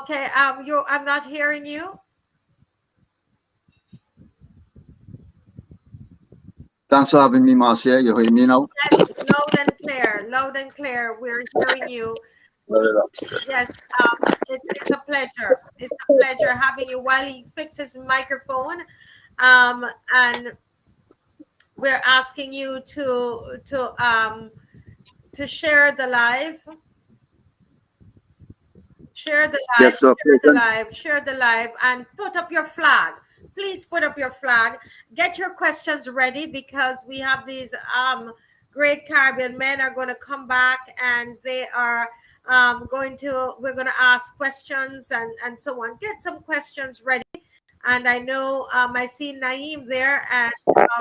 [SPEAKER 1] Okay, I'm not hearing you.
[SPEAKER 4] Thanks for having me, Marcia. You hear me now?
[SPEAKER 1] Yes, loud and clear. Loud and clear. We're hearing you. Yes, it's a pleasure. It's a pleasure having you while he fixes his microphone. And we're asking you to share the live. Share the live.
[SPEAKER 4] Yes, sir.
[SPEAKER 1] Share the live, and put up your flag. Please put up your flag. Get your questions ready, because we have these great Caribbean men are going to come back, and they are we're going to ask questions and so on. Get some questions ready. And I know I see Naeem there, and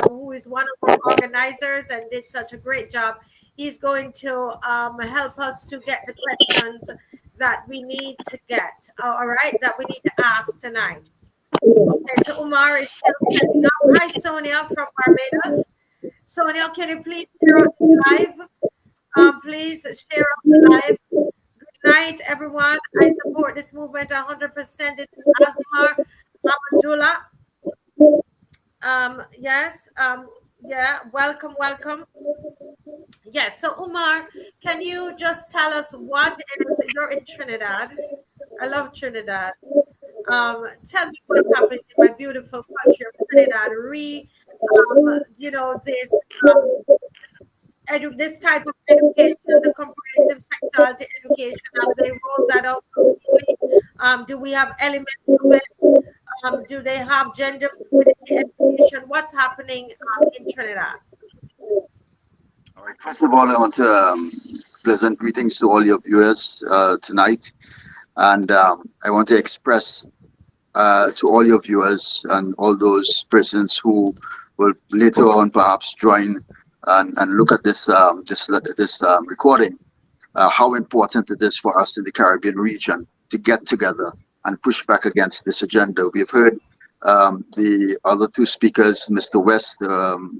[SPEAKER 1] who is one of our organizers and did such a great job. He's going to help us to get the questions that we need to get, all right, that we need to ask tonight. Okay, so Umar is still setting up. Hi, Sonia from Barbados. Sonia, can you please share up the live? Please share up the live. Good night, everyone. I support this movement 100%. This is Umar Abdullah. Yes. Yeah. Welcome. Yes. So Umar, can you just tell us what it is? You're in Trinidad. I love Trinidad. Tell me what's happening in my beautiful country of Trinidad. This type of education, the comprehensive sexuality education, have they rolled that out completely? Do we have elements of it? Do they have gender fluidity education? What's happening in Trinidad?
[SPEAKER 4] All right. First of all, I want to pleasant greetings to all your viewers tonight. And I want to express to all your viewers and all those persons who will later on perhaps join and look at this recording, how important it is for us in the Caribbean region to get together and push back against this agenda. We've heard the other two speakers, Mr. West,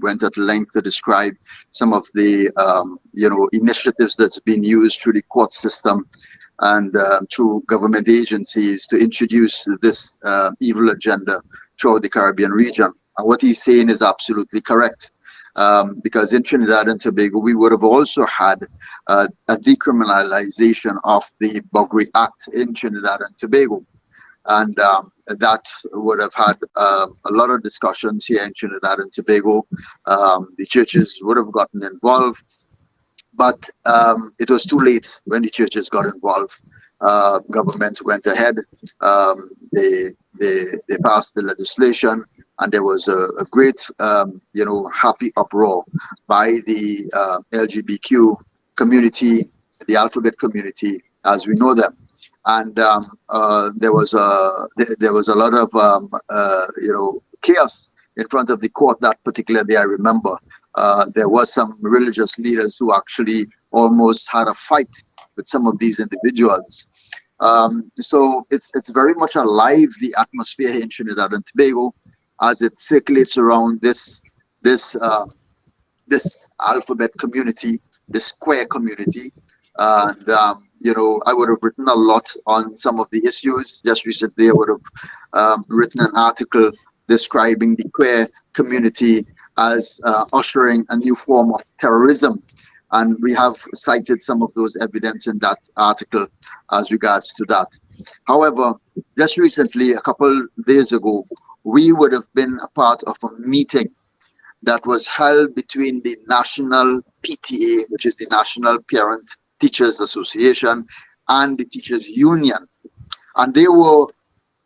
[SPEAKER 4] went at length to describe some of the initiatives that's been used through the court system and through government agencies to introduce this evil agenda throughout the Caribbean region. And what he's saying is absolutely correct. Because in Trinidad and Tobago, we would have also had a decriminalization of the Buggery Act in Trinidad and Tobago. And that would have had a lot of discussions here in Trinidad and Tobago. The churches would have gotten involved, but it was too late when the churches got involved. Government went ahead, they passed the legislation, and there was a great, happy uproar by the LGBTQ community, the alphabet community, as we know them. And there was a lot of chaos in front of the court that particular day. I remember there was some religious leaders who actually almost had a fight with some of these individuals. So it's very much alive, the atmosphere here in Trinidad and Tobago, as it circulates around this alphabet community, this square community. And, I would have written a lot on some of the issues. Just recently, I would have written an article describing the queer community as ushering a new form of terrorism. And we have cited some of those evidence in that article as regards to that. However, just recently, a couple days ago, we would have been a part of a meeting that was held between the National PTA, which is the National Parent Teachers Association, and the Teachers Union. And they were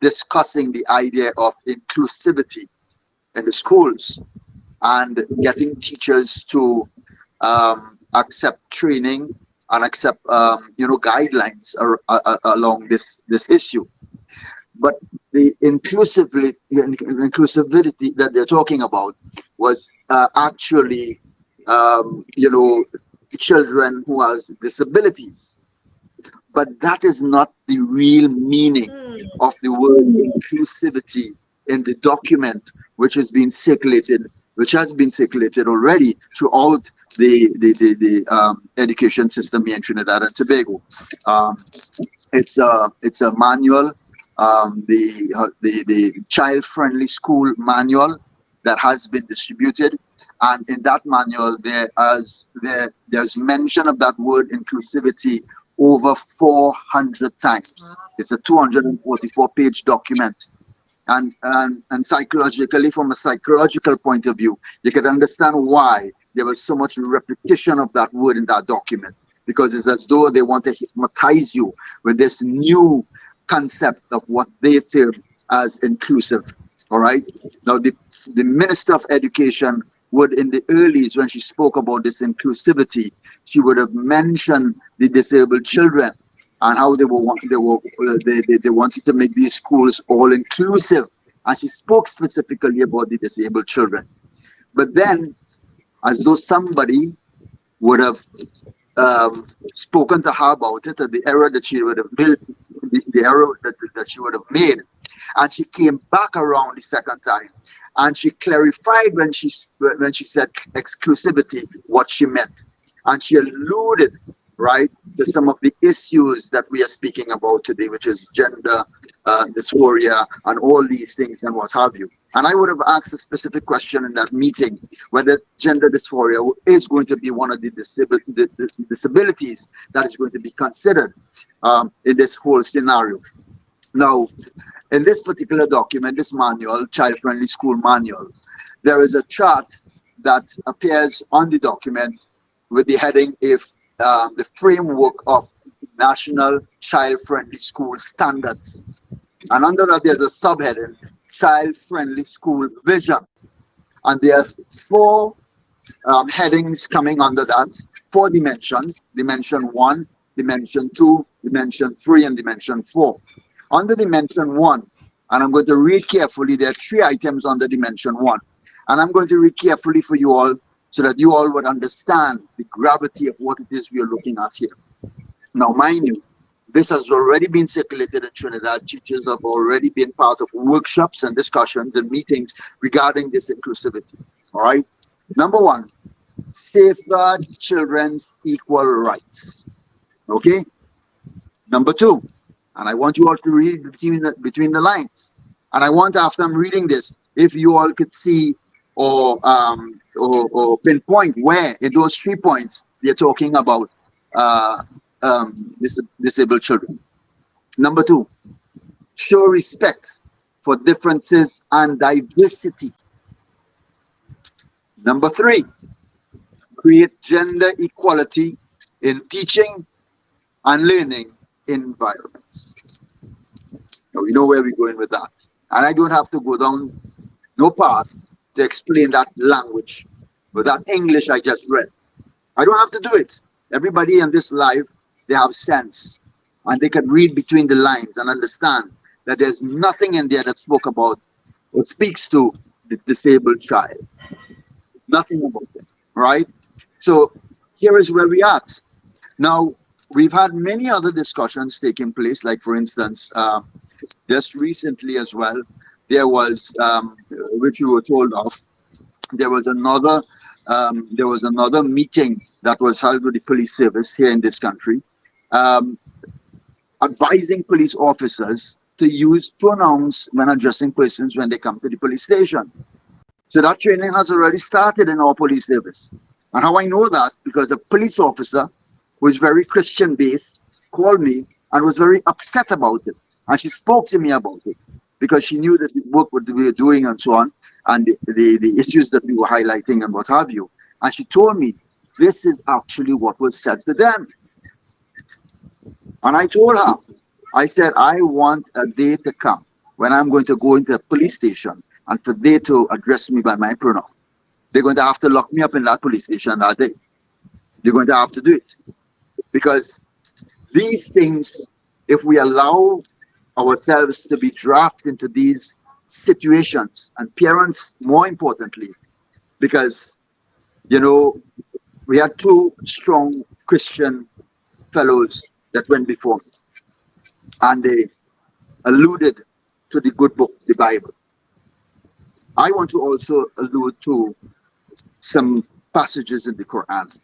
[SPEAKER 4] discussing the idea of inclusivity in the schools and getting teachers to accept training and accept guidelines along this issue. But the inclusivity that they're talking about was actually children who has disabilities. But that is not the real meaning of the word inclusivity in the document which has been circulated already throughout the education system here in Trinidad and Tobago. It's a manual, the child-friendly school manual that has been distributed, and in that manual there's mention of that word inclusivity over 400 times. It's a 244-page document. And psychologically, from a psychological point of view, you can understand why there was so much repetition of that word in that document, because it's as though they want to hypnotize you with this new concept of what they term as inclusive. All right. Now, the Minister of Education would, in the earlies, when she spoke about this inclusivity, she would have mentioned the disabled children and how they wanted to make these schools all inclusive, and she spoke specifically about the disabled children. But then, as though somebody would have spoken to her about it, or the error that she would have made, the error that she would have made, and she came back around the second time, and she clarified when she said exclusivity what she meant, and she alluded right to some of the issues that we are speaking about today, which is gender dysphoria and all these things and what have you. And I would have asked a specific question in that meeting whether gender dysphoria is going to be one of the disabilities that is going to be considered in this whole scenario. Now, in this particular document, this manual, child-friendly school manual, there is a chart that appears on the document with the heading the framework of National Child-Friendly School Standards. And under that, there's a subheading, Child-Friendly School Vision. And there are four headings coming under that, 4 dimensions, Dimension 1, Dimension 2, Dimension 3, and Dimension 4. Under Dimension 1, and I'm going to read carefully, there are 3 items under Dimension 1. And I'm going to read carefully for you all so that you all would understand the gravity of what it is we are looking at here. Now, mind you, this has already been circulated in Trinidad. Teachers have already been part of workshops and discussions and meetings regarding this inclusivity. All right. Number 1, safeguard children's equal rights. Okay. Number 2, and I want you all to read between the lines. And I want, after I'm reading this, if you all could see or pinpoint where in those 3 points they're talking about disabled children. Number 2, show respect for differences and diversity. Number 3, create gender equality in teaching and learning environments. Now we know where we're going with that, and I don't have to go down no path to explain that language with that English I just read. I don't have to do it. Everybody in this life, they have sense, and they can read between the lines and understand that there's nothing in there that spoke about or speaks to the disabled child. Nothing about it, right? So here is where we are. Now, we've had many other discussions taking place, like for instance, just recently as well, there was, which we were told of, there was another meeting that was held with the police service here in this country, um, advising police officers to use pronouns when addressing persons when they come to the police station. So that training has already started in our police service. And how I know that, because a police officer who is very Christian based called me and was very upset about it. And she spoke to me about it because she knew that the work that we were doing and so on, and the issues that we were highlighting and what have you. And she told me, this is actually what was said to them. And I told her, I said, I want a day to come when I'm going to go into a police station and for they to address me by my pronoun. They're going to have to lock me up in that police station that day. They're going to have to do it. Because these things, if we allow ourselves to be drafted into these situations, and parents more importantly, because, you know, we had two strong Christian fellows that went before me, and they alluded to the good book, the Bible. I want to also allude to some passages in the Quran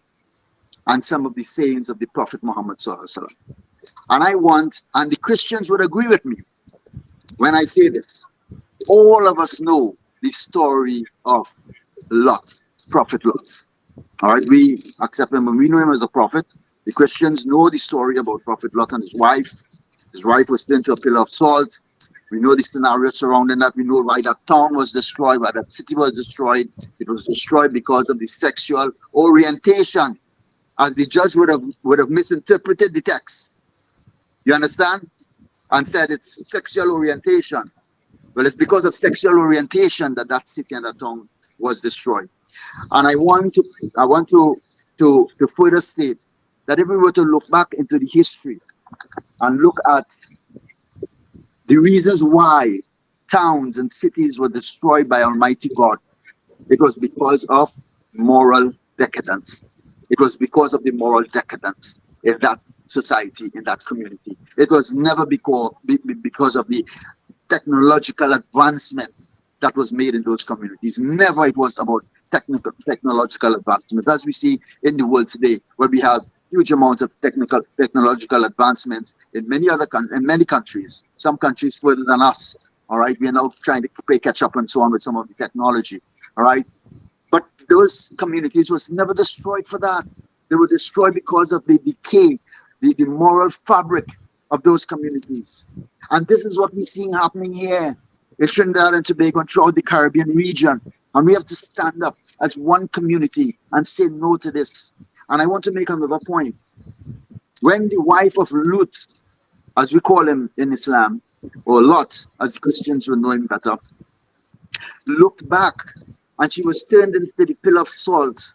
[SPEAKER 4] and some of the sayings of the Prophet Muhammad Sallallahu Alaihi Wasallam. And I want, and the Christians would agree with me when I say this, all of us know the story of Lot, Prophet Lot. All right, we accept him and we know him as a prophet. The Christians know the story about Prophet Lot and his wife. His wife was turned to a pillar of salt. We know the scenario surrounding that. We know why that town was destroyed, why that city was destroyed. It was destroyed because of the sexual orientation, as the judge would have misinterpreted the text. You understand? And said it's sexual orientation. Well, it's because of sexual orientation that that city and that town was destroyed. And I want to further state that if we were to look back into the history and look at the reasons why towns and cities were destroyed by Almighty God, it was because of moral decadence. It was because of the moral decadence in that society, in that community. It was never because of the technological advancement that was made in those communities. Never it was about technological advancement, as we see in the world today, where we have huge amounts of technological advancements in many countries. Some countries further than us. All right, we are now trying to play catch up and so on with some of the technology. All right, but those communities was never destroyed for that. They were destroyed because of the decay, the moral fabric of those communities. And this is what we're seeing happening here in Trinidad and Tobago and throughout the Caribbean region. And we have to stand up as one community and say no to this. And I want to make another point. When the wife of Lut, as we call him in Islam, or Lot, as the Christians would know him better, looked back and she was turned into the pillar of salt.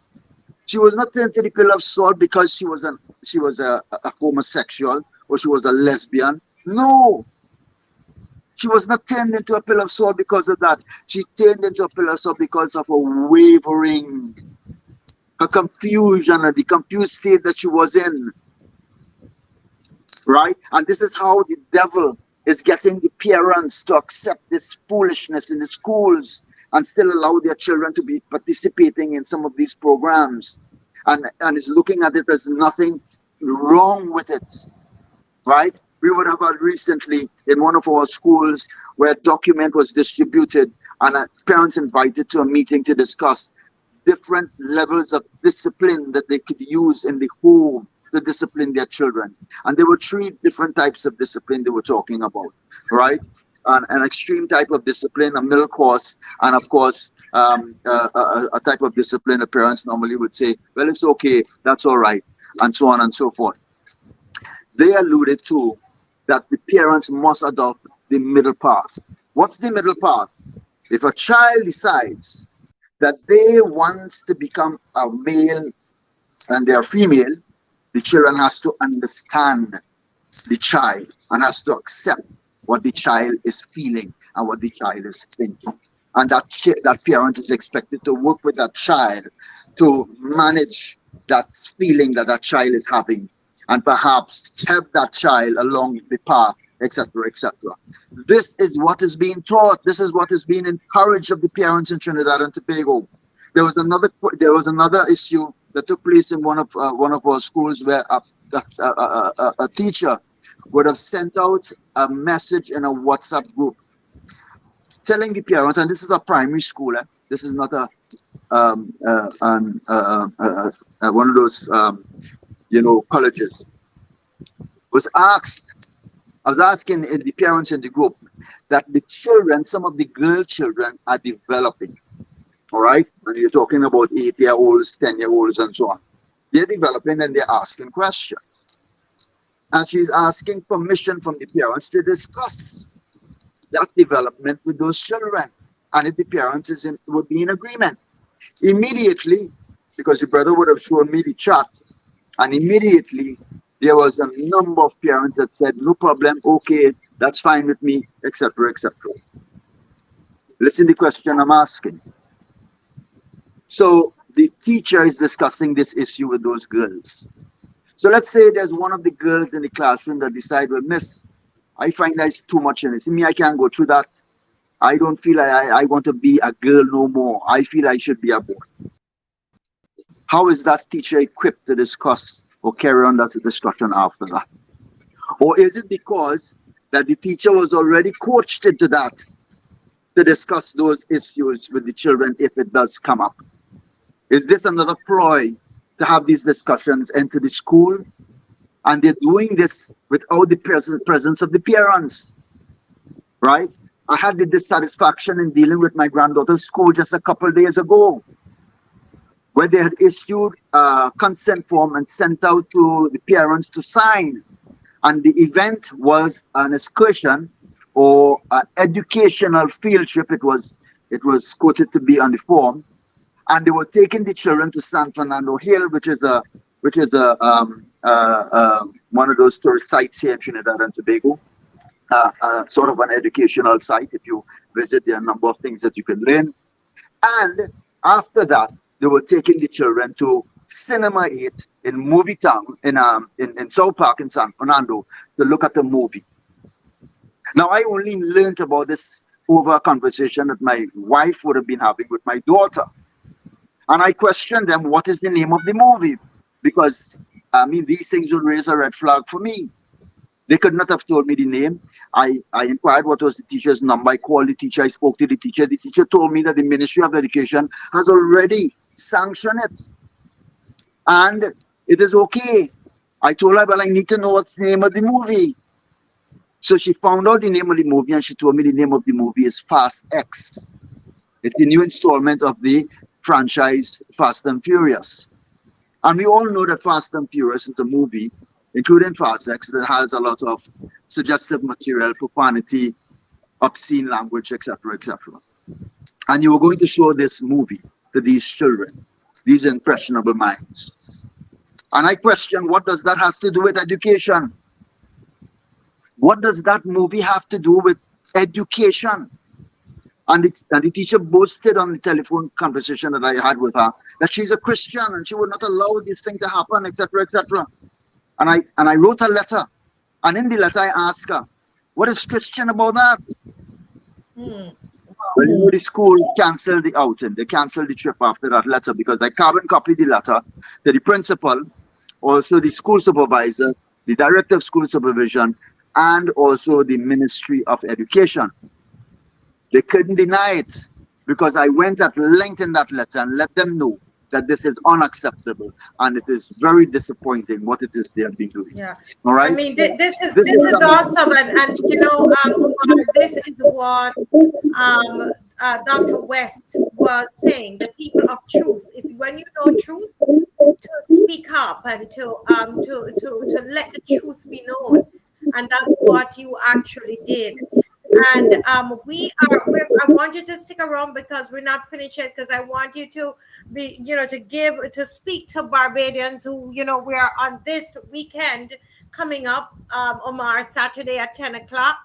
[SPEAKER 4] She was not turned to the pillar of salt because she was a homosexual or she was a lesbian. No. She was not turned into a pillar of salt because of that. She turned into a pillar of salt because of her wavering, her confusion, and the confused state that she was in. Right? And this is how the devil is getting the parents to accept this foolishness in the schools and still allow their children to be participating in some of these programs. And is looking at it as nothing wrong with it. Right? We would have had recently in one of our schools where a document was distributed and parents invited to a meeting to discuss different levels of discipline that they could use in the home to discipline their children. And there were 3 different types of discipline they were talking about, right? An extreme type of discipline, a middle course, and of course, a type of discipline the parents normally would say, well, it's okay, that's all right, and so on and so forth. They alluded to that the parents must adopt the middle path. What's the middle path? If a child decides that they want to become a male and they are female, the children has to understand the child and has to accept what the child is feeling and what the child is thinking. And that parent is expected to work with that child to manage that feeling that that child is having and perhaps help that child along the path, etc., etc. This is what is being taught. This is what is being encouraged of the parents in Trinidad and Tobago. There was another issue that took place in one of our schools where a teacher would have sent out a message in a WhatsApp group telling the parents, and this is a primary school. This is not a one of those colleges. Was asked. I was asking the parents in the group that the children, some of the girl children, are developing. All right, when you're talking about 8-year-olds, 10-year-olds, and so on, they're developing and they're asking questions. And she's asking permission from the parents to discuss that development with those children. And if the parents would be in agreement, immediately, because the brother would have shown me the chat, and immediately there was a number of parents that said, no problem, okay, that's fine with me, etc., etc. Listen to the question I'm asking. So the teacher is discussing this issue with those girls. So let's say there's one of the girls in the classroom that decide, well, miss, I find there's too much in it. See, me, I can't go through that. I don't feel I want to be a girl no more. I feel I should be a boy. How is that teacher equipped to discuss or carry on that discussion after that? Or is it because that the teacher was already coached into that to discuss those issues with the children if it does come up? Is this another ploy to have these discussions into the school? And they're doing this without the presence of the parents, right? I had the dissatisfaction in dealing with my granddaughter's school just a couple of days ago, where they had issued a consent form and sent out to the parents to sign. And the event was an excursion or an educational field trip. It was quoted to be on the form. And they were taking the children to San Fernando Hill, which is one of those tourist sites here in Trinidad and Tobago, sort of an educational site. If you visit, there are a number of things that you can learn. And after that, they were taking the children to Cinema 8 in Movie Town in South Park in San Fernando to look at a movie. Now, I only learned about this over a conversation that my wife would have been having with my daughter. And I questioned them, what is the name of the movie? Because, I mean, these things would raise a red flag for me. They could not have told me the name. I inquired what was the teacher's number. I called the teacher. I spoke to the teacher. The teacher told me that the Ministry of Education has already sanctioned it. And it is okay. I told her, well, I need to know what's the name of the movie. So she found out the name of the movie and she told me the name of the movie is Fast X. It's a new installment of the franchise Fast and Furious. And we all know that Fast and Furious is a movie, including Fast X, that has a lot of suggestive material, profanity, obscene language, etc., etc. And you were going to show this movie to these children, these impressionable minds. And I question, what does that have to do with education? What does that movie have to do with education? And the teacher boasted on the telephone conversation that I had with her that she's a Christian and she would not allow this thing to happen, etc., etc. And I wrote a letter, and in the letter I asked her, "What is Christian about that?" Well, the school canceled the outing. They canceled the trip after that letter because I carbon copied the letter to the principal, also the school supervisor, the director of school supervision, and also the Ministry of Education. They couldn't deny it because I went at length in that letter and let them know that this is unacceptable and it is very disappointing what it is they have been doing.
[SPEAKER 1] Yeah.
[SPEAKER 4] All right.
[SPEAKER 1] I mean, this is awesome, and you know, this is what Dr. West was saying. The people of truth. If when you know truth, to speak up and to let the truth be known, and that's what you actually did. And I want you to stick around because we're not finished yet, because I want you to be, to speak to Barbadians who, we are on this weekend coming up, Omar, Saturday at 10 o'clock.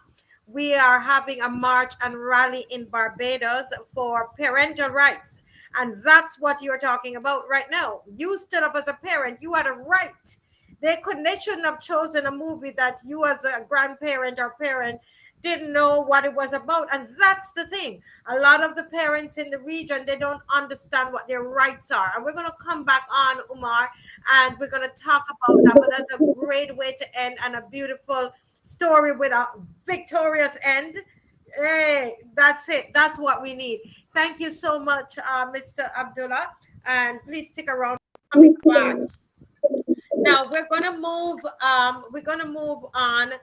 [SPEAKER 1] We are having a march and rally in Barbados for parental rights. And that's what you're talking about right now. You stood up as a parent. You had a right They shouldn't have chosen a movie that you as a grandparent or parent didn't know what it was about. And that's the thing. A lot of the parents in the region, they don't understand what their rights are. And we're going to come back on, Umar, and we're going to talk about that. But that's a great way to end, and a beautiful story with a victorious end. Hey, that's it. That's what we need. Thank you so much, Mr. Abdullah. And please stick around. Coming back. Now we're gonna move. We're gonna move on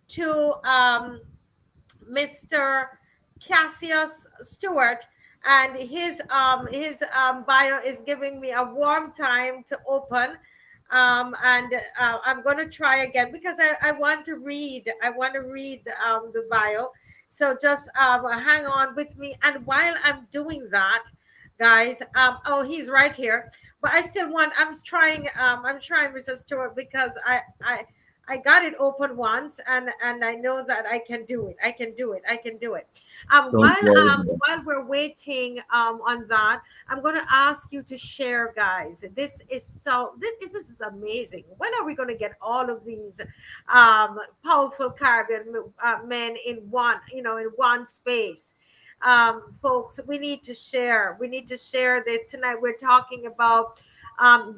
[SPEAKER 1] to Mr. Cassius Stuart, and his bio is giving me a warm time to open. And I'm going to try again because I want to read. I want to read the bio. So just hang on with me. And while I'm doing that, guys, oh, he's right here. But I still want. I'm trying, Mr. Stewart, because I got it open once, and I know that I can do it. I can do it. While we're waiting on that, I'm going to ask you to share, guys. This is amazing. When are we going to get all of these powerful Caribbean men in one space? Folks, we need to share. We need to share this tonight. We're talking about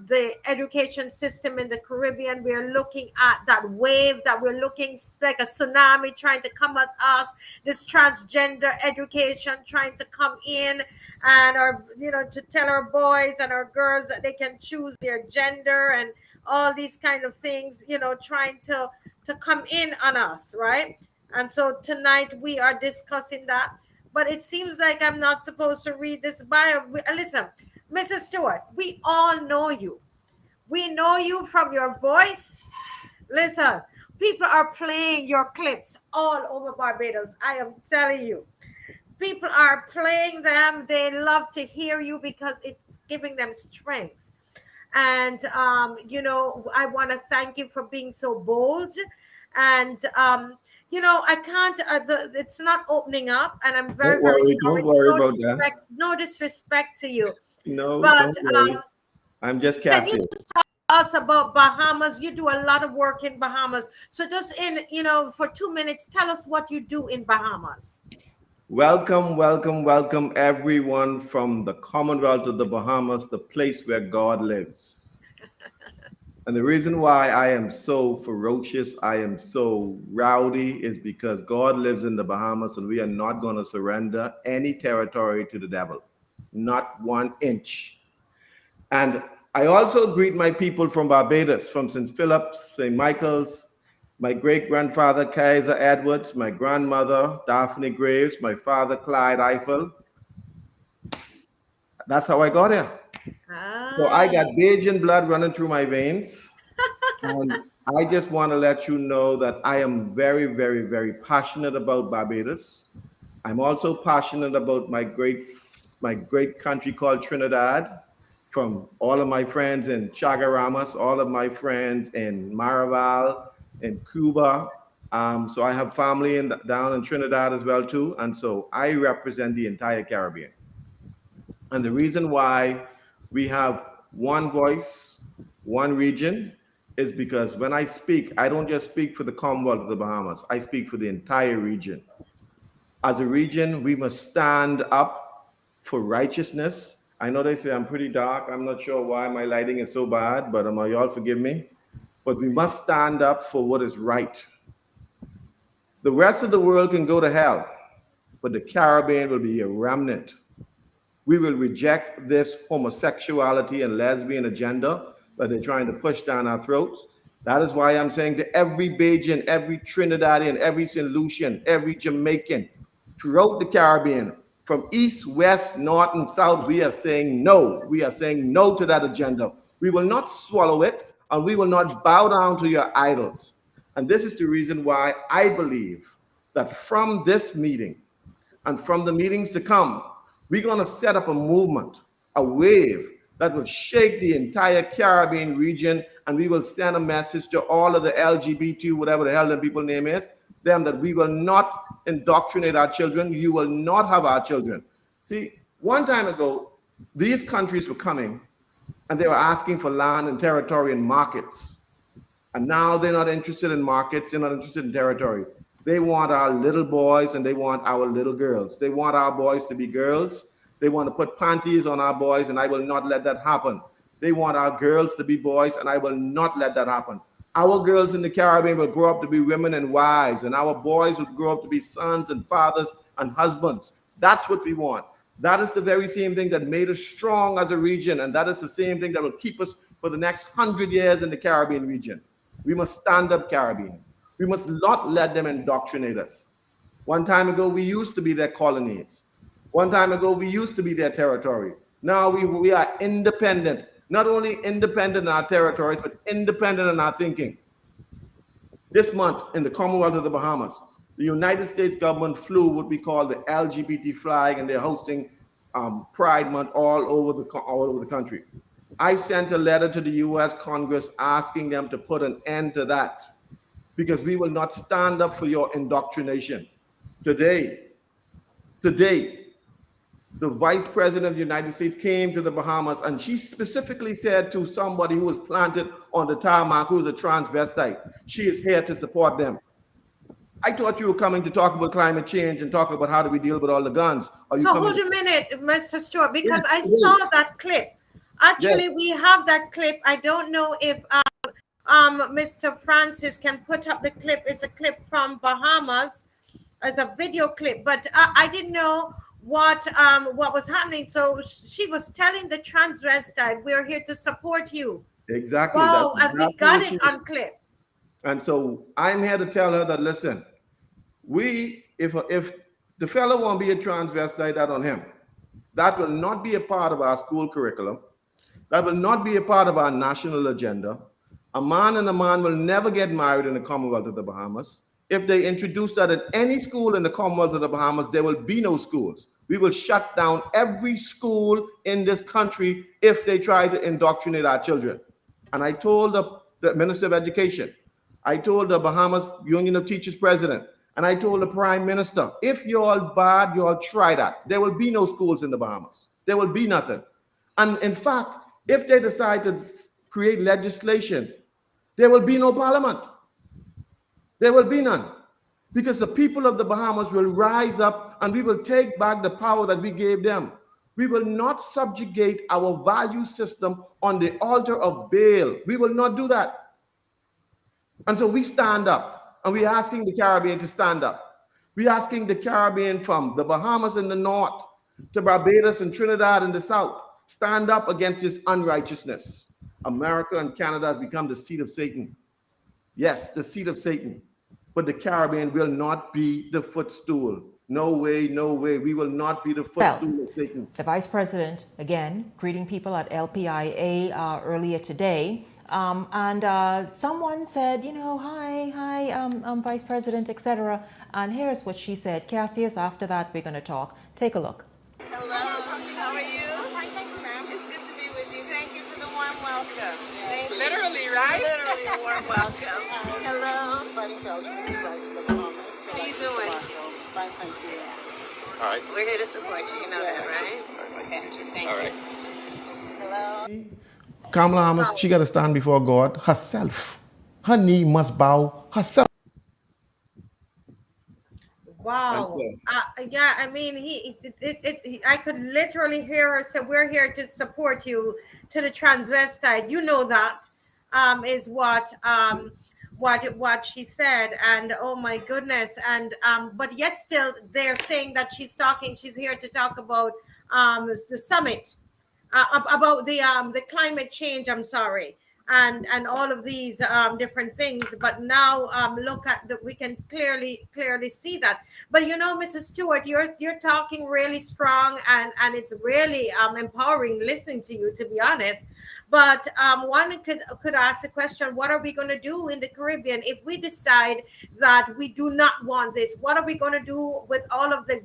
[SPEAKER 1] the education system in the Caribbean. We're looking at that wave that we're looking like a tsunami trying to come at us. This transgender education trying to come in, and to tell our boys and our girls that they can choose their gender and all these kind of things. Trying to come in on us, right? And so tonight we are discussing that. But it seems like I'm not supposed to read this bio. Listen, Mrs. Stewart, we all know you. We know you from your voice. Listen, people are playing your clips all over Barbados. I am telling you. People are playing them. They love to hear you because it's giving them strength. And, I want to thank you for being so bold. And, I can't, it's not opening up, and I'm very, very sorry.
[SPEAKER 5] Don't worry about that.
[SPEAKER 1] No disrespect to you.
[SPEAKER 5] No,
[SPEAKER 1] but
[SPEAKER 5] don't worry. I'm just Cassius.
[SPEAKER 1] Can you tell us about Bahamas? You do a lot of work in Bahamas. So just for 2 minutes, tell us what you do in Bahamas.
[SPEAKER 5] Welcome everyone from the Commonwealth of the Bahamas, the place where God lives. And the reason why I am so ferocious, I am so rowdy, is because God lives in the Bahamas, and we are not going to surrender any territory to the devil. Not 1 inch. And I also greet my people from Barbados, from St. Philip's, St. Michael's, my great-grandfather, Kaiser Edwards, my grandmother, Daphne Graves, my father, Clyde Eiffel. That's how I got here. So I got Bajan blood running through my veins. And I just want to let you know that I am very, very, very passionate about Barbados. I'm also passionate about my great country called Trinidad, from all of my friends in Chaguaramas, all of my friends in Maraval, in Cuba. So I have family down in Trinidad as well too. And so I represent the entire Caribbean. And the reason why we have one voice, one region, is because when I speak, I don't just speak for the Commonwealth of the Bahamas. I speak for the entire region. As a region, we must stand up for righteousness. I know they say I'm pretty dark. I'm not sure why my lighting is so bad, but y'all forgive me. But we must stand up for what is right. The rest of the world can go to hell, but the Caribbean will be a remnant. We will reject this homosexuality and lesbian agenda that they're trying to push down our throats. That is why I'm saying to every Bajan, every Trinidadian, every St. Lucian, every Jamaican, throughout the Caribbean, from east, west, north, and south, we are saying no. We are saying no to that agenda. We will not swallow it, and we will not bow down to your idols. And this is the reason why I believe that from this meeting and from the meetings to come, we're going to set up a movement, a wave that will shake the entire Caribbean region, and we will send a message to all of the LGBT, whatever the hell the people's name is, them, that we will not indoctrinate our children. You will not have our children. See, one time ago, these countries were coming and they were asking for land and territory and markets. And now they're not interested in markets, they're not interested in territory. They want our little boys and they want our little girls. They want our boys to be girls. They want to put panties on our boys, and I will not let that happen. They want our girls to be boys, and I will not let that happen. Our girls in the Caribbean will grow up to be women and wives, and our boys will grow up to be sons and fathers and husbands. That's what we want. That is the very same thing that made us strong as a region, and that is the same thing that will keep us for the next 100 years in the Caribbean region. We must stand up, Caribbean. We must not let them indoctrinate us. One time ago, we used to be their colonies. One time ago, we used to be their territory. Now we are independent. Not only independent in our territories, but independent in our thinking. This month, in the Commonwealth of the Bahamas, the United States government flew what we call the LGBT flag, and they're hosting Pride Month all over the country. I sent a letter to the U.S. Congress asking them to put an end to that, because we will not stand up for your indoctrination. Today, the Vice President of the United States came to the Bahamas, and she specifically said to somebody who was planted on the tarmac, who is a transvestite, she is here to support them. I thought you were coming to talk about climate change and talk about how do we deal with all the guns.
[SPEAKER 1] So hold a minute, Mr. Stuart, because I saw that clip. Actually, we have that clip. I don't know if Mr. Francis can put up the clip. It's a clip from Bahamas as a video clip, but I didn't know what was happening. So she was telling the transvestite, we're here to support you.
[SPEAKER 5] Exactly.
[SPEAKER 1] Wow, and we got it on clip.
[SPEAKER 5] And so I'm here to tell her that, listen, if the fellow won't be a transvestite, that on him. That will not be a part of our school curriculum. That will not be a part of our national agenda. A man and a man will never get married in the Commonwealth of the Bahamas. If they introduce that in any school in the Commonwealth of the Bahamas, there will be no schools. We will shut down every school in this country if they try to indoctrinate our children. And I told the Minister of Education, I told the Bahamas Union of Teachers President, and I told the Prime Minister, if you're all bad, you all try that. There will be no schools in the Bahamas. There will be nothing. And in fact, if they decide to create legislation, there will be no parliament. There will be none, because the people of the Bahamas will rise up and we will take back the power that we gave them. We will not subjugate our value system on the altar of Baal. We will not do that. And so we stand up, and we're asking the Caribbean to stand up. We're asking the Caribbean from the Bahamas in the north to Barbados and Trinidad in the south, stand up against this unrighteousness. America and Canada has become the seat of Satan. Yes, the seat of Satan. But the Caribbean will not be the footstool. No way, no way. We will not be the footstool of Satan.
[SPEAKER 6] The Vice President, again, greeting people at LPIA earlier today. And someone said, hi, Vice President, etc. And here's what she said. Cassius, after that, we're going to talk. Take a look.
[SPEAKER 7] Hello, how are you? Fine, thank you, ma'am. It's good to be with you. Thank you for the warm welcome. Literally, right? Literally a warm welcome. Hello. How are you doing? Fine, thank you.
[SPEAKER 3] All right.
[SPEAKER 7] We're here to support you. You know that, right? Okay. Thank you. Hello.
[SPEAKER 5] Kamala Harris, she got to stand before God herself. Her knee must bow herself.
[SPEAKER 1] Wow. Yeah, I mean, I could literally hear her say, we're here to support you, to the transvestite. You know that is what she said. And oh my goodness. And but yet still they're saying that she's here to talk about the summit, about the climate change, I'm sorry. And all of these different things, but now look at that, we can clearly see that. But Mrs. Stuart, you're talking really strong, and it's really empowering listening to you, to be honest. But one could ask the question: what are we going to do in the Caribbean if we decide that we do not want this? What are we going to do with all of the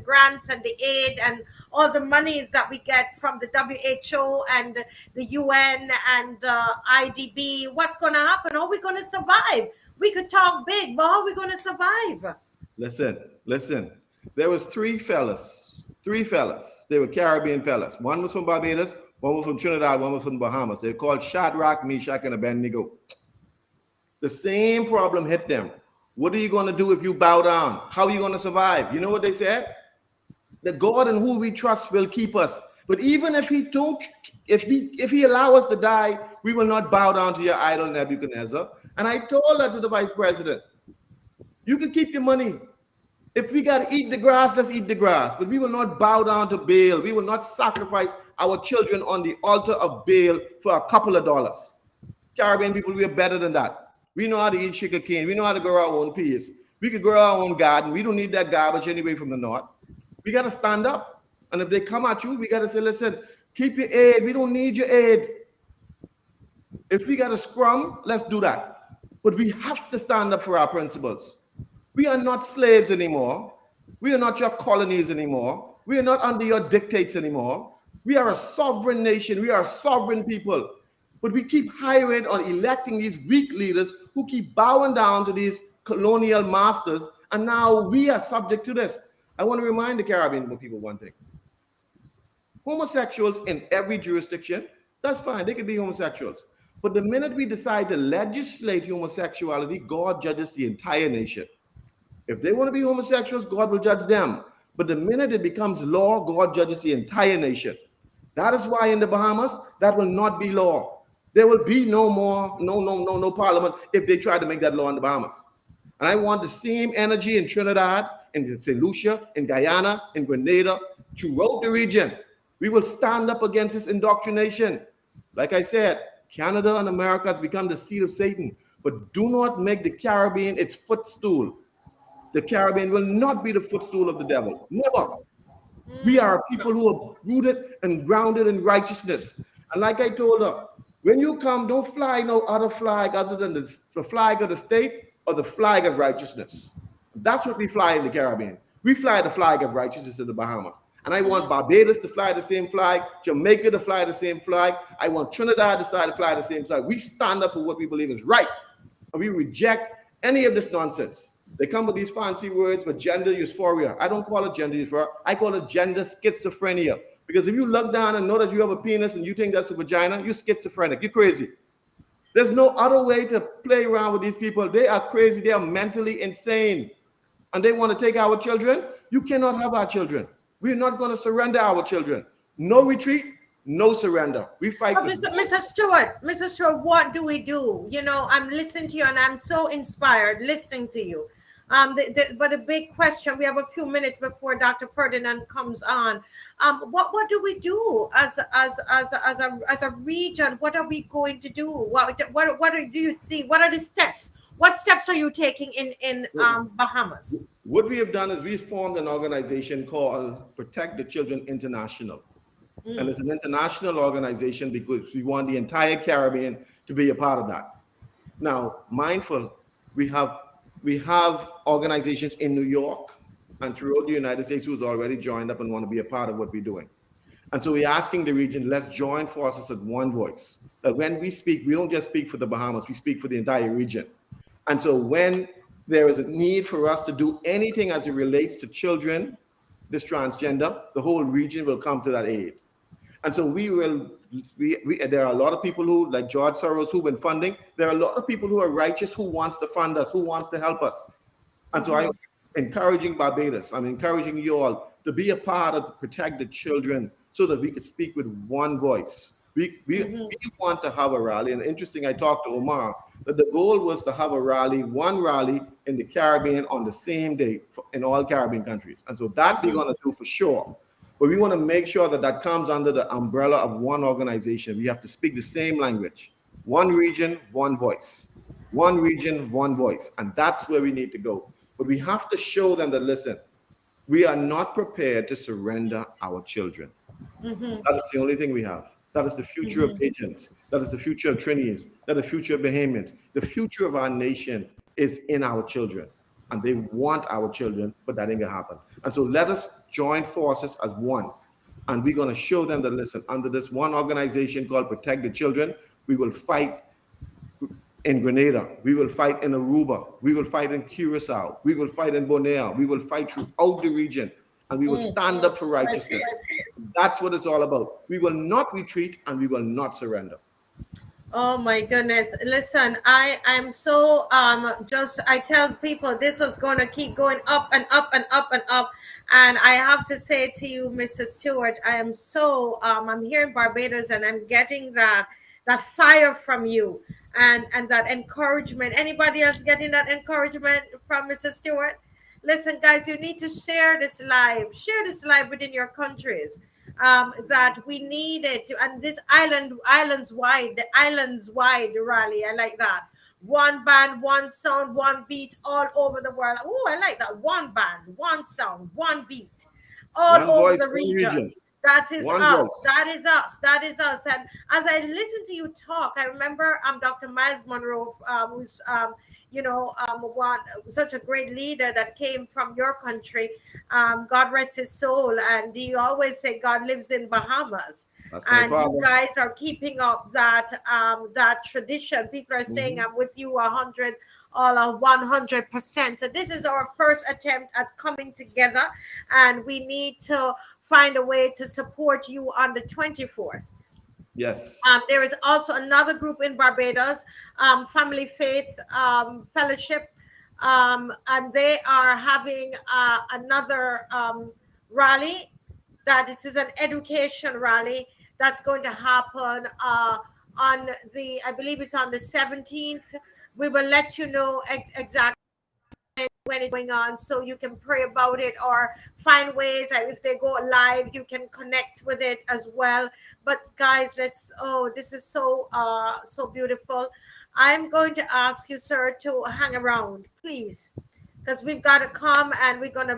[SPEAKER 1] grants and the aid and all the money that we get from the WHO and the UN and IDB? What's going to happen? How are we going to survive? We could talk big, but how are we going to survive?
[SPEAKER 5] Listen. There was three fellas. They were Caribbean fellas. One was from Barbados, one was from Trinidad, one was from the Bahamas. They're called Shadrach, Meshach, and Abednego. The same problem hit them. What are you going to do if you bow down? How are you going to survive? You know what they said? The God in who we trust will keep us. But even if he don't, if he allow us to die, we will not bow down to your idol Nebuchadnezzar. And I told that to the vice president. You can keep your money. If we got to eat the grass, let's eat the grass. But we will not bow down to Baal. We will not sacrifice our children on the altar of Baal for a couple of dollars. Caribbean people, we are better than that. We know how to eat sugar cane. We know how to grow our own peas. We could grow our own garden. We don't need that garbage anyway from the north. We got to stand up. And if they come at you, we got to say, listen, keep your aid. We don't need your aid. If we got to scrum, let's do that. But we have to stand up for our principles. We are not slaves anymore. We are not your colonies anymore. We are not under your dictates anymore. We are a sovereign nation. We are a sovereign people. But we keep hiring or electing these weak leaders who keep bowing down to these colonial masters. And now we are subject to this. I want to remind the Caribbean people one thing. Homosexuals in every jurisdiction, that's fine. They can be homosexuals. But the minute we decide to legislate homosexuality, God judges the entire nation. If they want to be homosexuals, God will judge them. But the minute it becomes law, God judges the entire nation. That is why in the Bahamas, that will not be law. There will be no parliament if they try to make that law in the Bahamas. And I want the same energy in Trinidad, in St. Lucia, in Guyana, in Grenada, throughout the region. We will stand up against this indoctrination. Like I said, Canada and America has become the seed of Satan. But do not make the Caribbean its footstool. The Caribbean will not be the footstool of the devil. Never. We are people who are rooted and grounded in righteousness. And like I told her, when you come, don't fly no other flag other than the flag of the state or the flag of righteousness. That's what we fly in the Caribbean. We fly the flag of righteousness in the Bahamas. And I want Barbados to fly the same flag, Jamaica to fly the same flag. I want Trinidad to fly the same flag. We stand up for what we believe is right. And we reject any of this nonsense. They come with these fancy words for gender dysphoria. I don't call it gender dysphoria. I call it gender schizophrenia. Because if you look down and know that you have a penis and you think that's a vagina, you're schizophrenic. You're crazy. There's no other way to play around with these people. They are crazy. They are mentally insane. And they want to take our children. You cannot have our children. We're not going to surrender our children. No retreat, no surrender. We fight.
[SPEAKER 1] So, Mr. Stewart, what do we do? You know, I'm listening to you and I'm so inspired listening to you. But a big question, we have a few minutes before Dr. Ferdinand comes on. What do we do as a region? What are we going to do? What do you see? What are the steps? What steps are you taking in Bahamas?
[SPEAKER 5] What we have done is we've formed an organization called Protect the Children International. And it's an international organization because we want the entire Caribbean to be a part of that. Now, mindful, we have organizations in New York and throughout the United States who's already joined up and want to be a part of what we're doing. And so we're asking the region, let's join forces as one voice. That when we speak, we don't just speak for the Bahamas, we speak for the entire region. And so when there is a need for us to do anything as it relates to children, this transgender, the whole region will come to that aid. And so there are a lot of people who, like George Soros, who've been funding. There are a lot of people who are righteous who wants to fund us, who wants to help us. And so I'm encouraging Barbados, I'm encouraging you all to be a part of Protect the Children so that we can speak with one voice. We want to have a rally. And interesting, I talked to Umar, that the goal was to have a rally, one rally in the Caribbean on the same day in all Caribbean countries. And so that we're going to do for sure. But we want to make sure that that comes under the umbrella of one organization. We have to speak the same language. One region, one voice. One region, one voice. And that's where we need to go. But we have to show them that, listen, we are not prepared to surrender our children. That is the only thing we have. That is the future of Agents. That is the future of Trinities. That is the future of Bahamians. The future of our nation is in our children. And they want our children, but that ain't gonna happen. And so let us join forces as one. And we're gonna show them that, listen, under this one organization called Protect the Children, we will fight in Grenada, we will fight in Aruba, we will fight in Curacao, we will fight in Borneo, we will fight throughout the region, and we will stand up for righteousness. That's what it's all about. We will not retreat and we will not surrender.
[SPEAKER 1] Oh my goodness. Listen, I'm so just I tell people this is going to keep going up and up and up and up. And I have to say to you, Mr. Stewart, I am so I'm here in Barbados and I'm getting that fire from you and that encouragement. Anybody else getting that encouragement from Mr. Stewart? Listen, guys, you need to share this live. Share this live within your countries. That we needed to, and this islands wide rally. I like that. One band, one sound, one beat, all over the world. Oh, I like that. One band, one sound, one beat, all
[SPEAKER 5] One
[SPEAKER 1] over
[SPEAKER 5] voice,
[SPEAKER 1] the
[SPEAKER 5] one
[SPEAKER 1] region.
[SPEAKER 5] region.
[SPEAKER 1] That is
[SPEAKER 5] One
[SPEAKER 1] us.
[SPEAKER 5] voice.
[SPEAKER 1] That is us. That is us. And as I listen to you talk, I remember Dr. Miles Monroe, who's one such a great leader that came from your country. God rest his soul. And he always say God lives in Bahamas.
[SPEAKER 5] That's my
[SPEAKER 1] And you
[SPEAKER 5] father.
[SPEAKER 1] guys are keeping up that tradition. People are saying
[SPEAKER 5] Mhm.
[SPEAKER 1] I'm with you 100, all of 100%. So this is our first attempt at coming together, and we need to find a way to support you on the 24th.
[SPEAKER 5] Yes.
[SPEAKER 1] There is also another group in Barbados, Family Faith Fellowship, and they are having another rally. That this is an education rally that's going to happen on I believe it's on the 17th. We will let you know exactly when it's going on, so you can pray about it or find ways that if they go live you can connect with it as well. But guys, this is so beautiful. I'm going to ask you, sir, to hang around, please, because we've got to come and we're gonna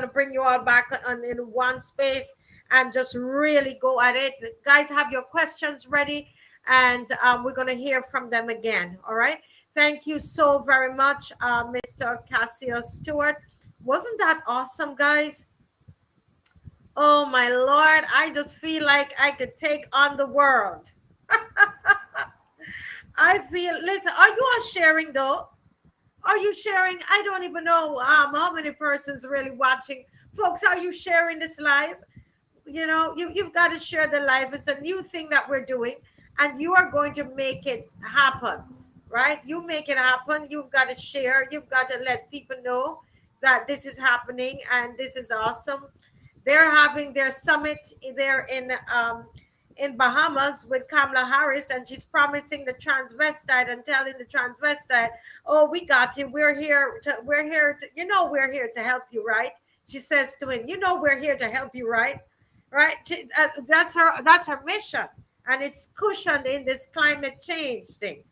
[SPEAKER 1] bring you all back in one space and just really go at it. Guys, have your questions ready, and we're gonna hear from them again. All right. Thank you so very much, Mr. Cassius Stuart. Wasn't that awesome, guys? Oh my Lord, I just feel like I could take on the world. I feel. Listen, are you all sharing though? Are you sharing? I don't even know how many persons really watching. Folks, are you sharing this live? You've got to share the live. It's a new thing that we're doing, and you are going to make it happen, right? You make it happen. You've got to share. You've got to let people know that this is happening and this is awesome. They're having their summit there in Bahamas with Kamala Harris, and she's promising the transvestite and telling the transvestite, "Oh, we got you. We're here to, we're here to help you, right?" She says to him, we're here to help you, right?" Right? That's her mission, and it's cushioned in this climate change thing.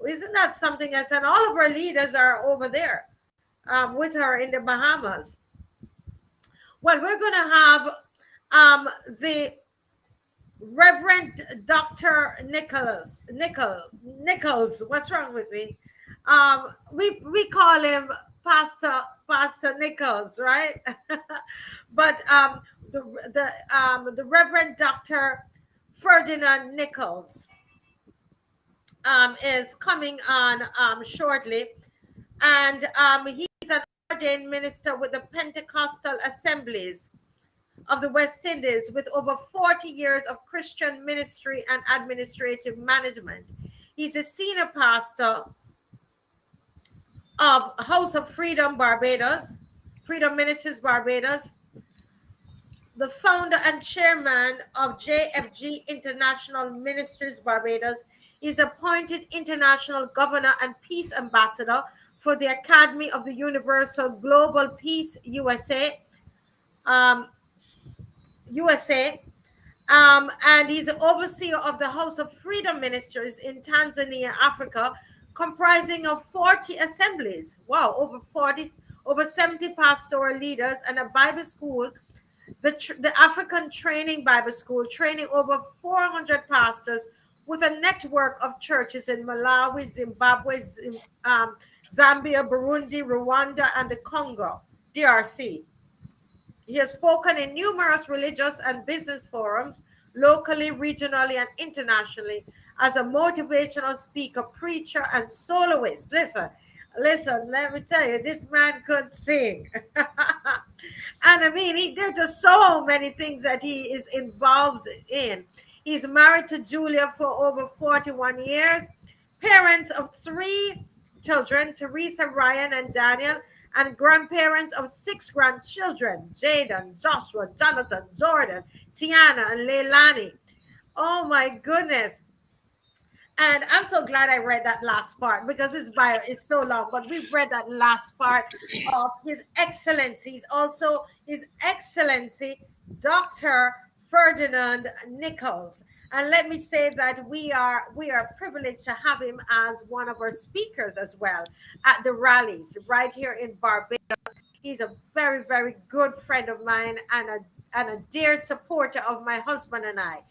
[SPEAKER 1] Isn't that something else? And all of our leaders are over there with her in the Bahamas. Well, we're going to have the Reverend Dr. Nicholls. What's wrong with me? We call him Pastor Nicholls, right? But the Reverend Dr. Ferdinand Nicholls is coming on shortly, and he's an ordained minister with the Pentecostal Assemblies of the West Indies with over 40 years of Christian ministry and administrative management. He's a senior pastor of House of Freedom Barbados, Freedom Ministries Barbados, the founder and chairman of JFG International Ministries Barbados. Is appointed international governor and peace ambassador for the Academy of the Universal Global Peace USA. And he's the overseer of the House of Freedom Ministers in Tanzania, Africa, comprising of 40 assemblies. Wow, over 70 pastoral leaders and a Bible school, the African Training Bible School, training over 400 pastors with a network of churches in Malawi, Zimbabwe, Zambia, Burundi, Rwanda, and the Congo, DRC. He has spoken in numerous religious and business forums, locally, regionally, and internationally, as a motivational speaker, preacher, and soloist. Listen, let me tell you, this man could sing. And I mean, there are just so many things that he is involved in. He's married to Julia for over 41 years. Parents of 3 children, Teresa, Ryan, and Daniel, and grandparents of 6 grandchildren, Jaden, Joshua, Jonathan, Jordan, Tiana, and Leilani. Oh my goodness. And I'm so glad I read that last part because his bio is so long. But we've read that last part of His Excellency. He's also His Excellency Dr. Ferdinand Nicholls. And let me say that we are privileged to have him as one of our speakers as well at the rallies right here in Barbados. He's a very, very good friend of mine and a dear supporter of my husband and I.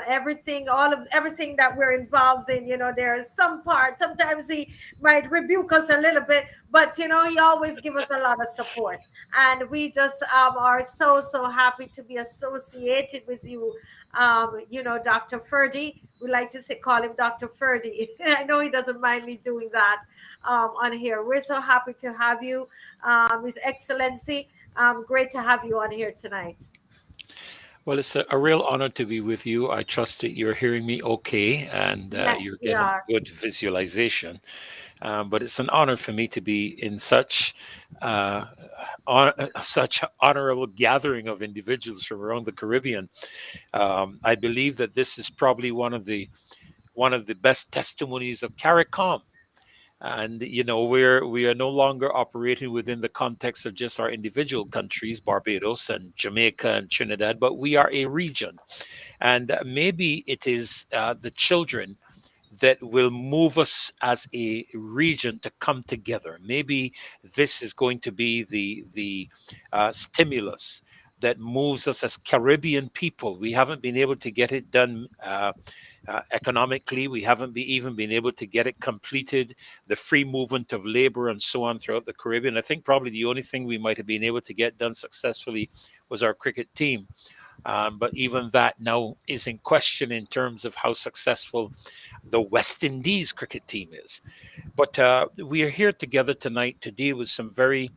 [SPEAKER 1] Everything, all of everything that we're involved in, there's some part. Sometimes he might rebuke us a little bit, but he always give us a lot of support. And we just are so happy to be associated with you. Dr. Ferdy. We like to call him Dr. Ferdy. I know he doesn't mind me doing that on here. We're so happy to have you, His Excellency. Great to have you on here tonight.
[SPEAKER 8] Well, it's a real honor to be with you. I trust that you're hearing me okay and
[SPEAKER 1] Yes,
[SPEAKER 8] you're
[SPEAKER 1] we
[SPEAKER 8] getting
[SPEAKER 1] are.
[SPEAKER 8] good visualization. But it's an honor for me to be in such such honorable gathering of individuals from around the Caribbean. I believe that this is probably one of the best testimonies of CARICOM. And we are no longer operating within the context of just our individual countries, Barbados and Jamaica and Trinidad, but we are a region. And maybe it is the children that will move us as a region to come together. Maybe this is going to be the stimulus that moves us as Caribbean people. We haven't been able to get it done economically. We haven't even been able to get it completed, the free movement of labor and so on throughout the Caribbean. I think probably the only thing we might have been able to get done successfully was our cricket team. But even that now is in question in terms of how successful the West Indies cricket team is. But we are here together tonight to deal with some very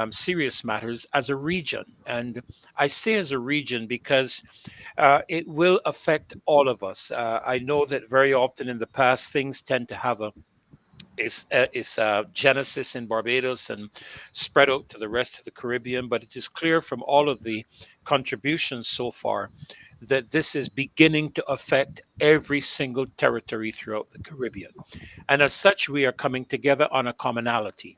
[SPEAKER 8] serious matters as a region. And I say as a region because it will affect all of us. I know that very often in the past, things tend to have a genesis in Barbados and spread out to the rest of the Caribbean. But it is clear from all of the contributions so far that this is beginning to affect every single territory throughout the Caribbean. And as such, we are coming together on a commonality.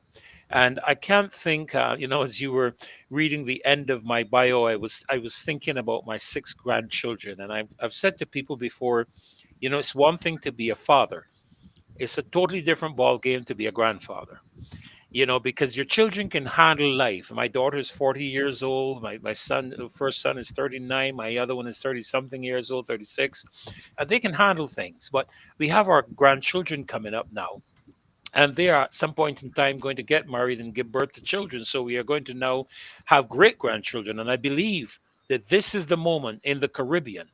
[SPEAKER 8] And I can't think, as you were reading the end of my bio, I was thinking about my 6 grandchildren. And I've said to people before, it's one thing to be a father. It's a totally different ball game to be a grandfather. Because your children can handle life. My daughter is 40 years old. My son, the first son, is 39. My other one is 30 something years old, 36. And they can handle things. But we have our grandchildren coming up now. And they are at some point in time going to get married and give birth to children. So we are going to now have great grandchildren. And I believe that this is the moment in the Caribbean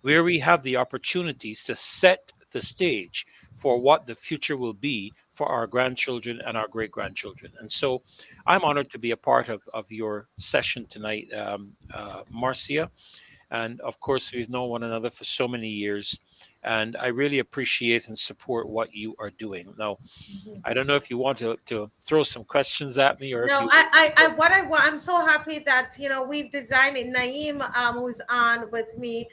[SPEAKER 8] where we have the opportunities to set the stage for what the future will be for our grandchildren and our great grandchildren. And so I'm honored to be a part of your session tonight, Marcia. And of course, we've known one another for so many years. And I really appreciate and support what you are doing. Now, I don't know if you want to throw some questions at me or if
[SPEAKER 1] No,
[SPEAKER 8] you.
[SPEAKER 1] I'm so happy that we've designed it. Naeem, who's on with me,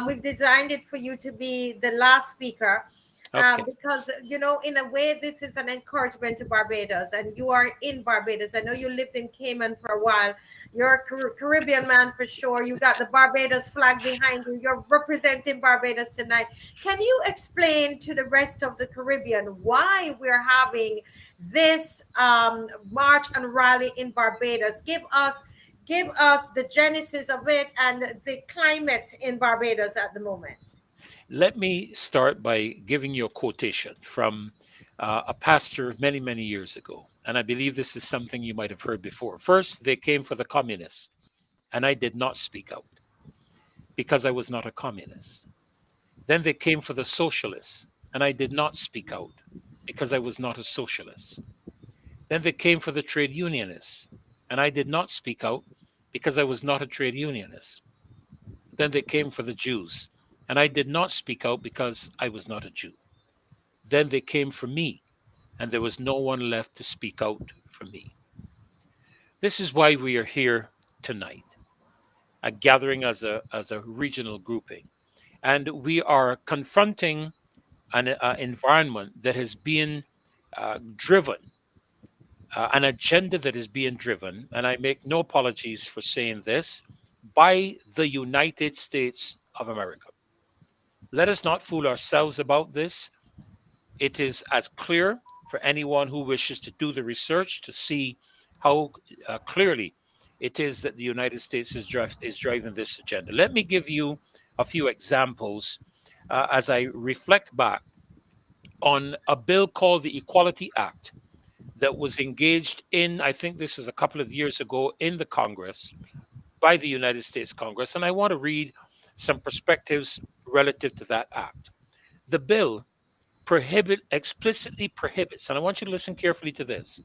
[SPEAKER 1] we've designed it for you to be the last speaker.
[SPEAKER 8] Okay.
[SPEAKER 1] Because in a way, this is an encouragement to Barbados, and you are in Barbados. I know you lived in Cayman for a while. You're a Caribbean man for sure. You got the Barbados flag behind you. You're representing Barbados tonight. Can you explain to the rest of the Caribbean why we're having this march and rally in Barbados? Give us the genesis of it and the climate in Barbados at the moment.
[SPEAKER 8] Let me start by giving you a quotation from a pastor many, many years ago. And I believe this is something you might have heard before. First, they came for the communists, and I did not speak out because I was not a communist. Then they came for the socialists, and I did not speak out because I was not a socialist. Then they came for the trade unionists, and I did not speak out because I was not a trade unionist. Then they came for the Jews, and I did not speak out because I was not a Jew. Then they came for me, and there was no one left to speak out for me. This is why we are here tonight, a gathering as a regional grouping. And we are confronting an environment that has been driven, an agenda that is being driven, and I make no apologies for saying this, by the United States of America. Let us not fool ourselves about this. It is as clear for anyone who wishes to do the research to see how clearly it is that the United States is driving this agenda. Let me give you a few examples as I reflect back on a bill called the Equality Act that was engaged in, I think this is a couple of years ago, in the Congress by the United States Congress. And I want to read some perspectives relative to that act. The bill explicitly prohibits, and I want you to listen carefully to this,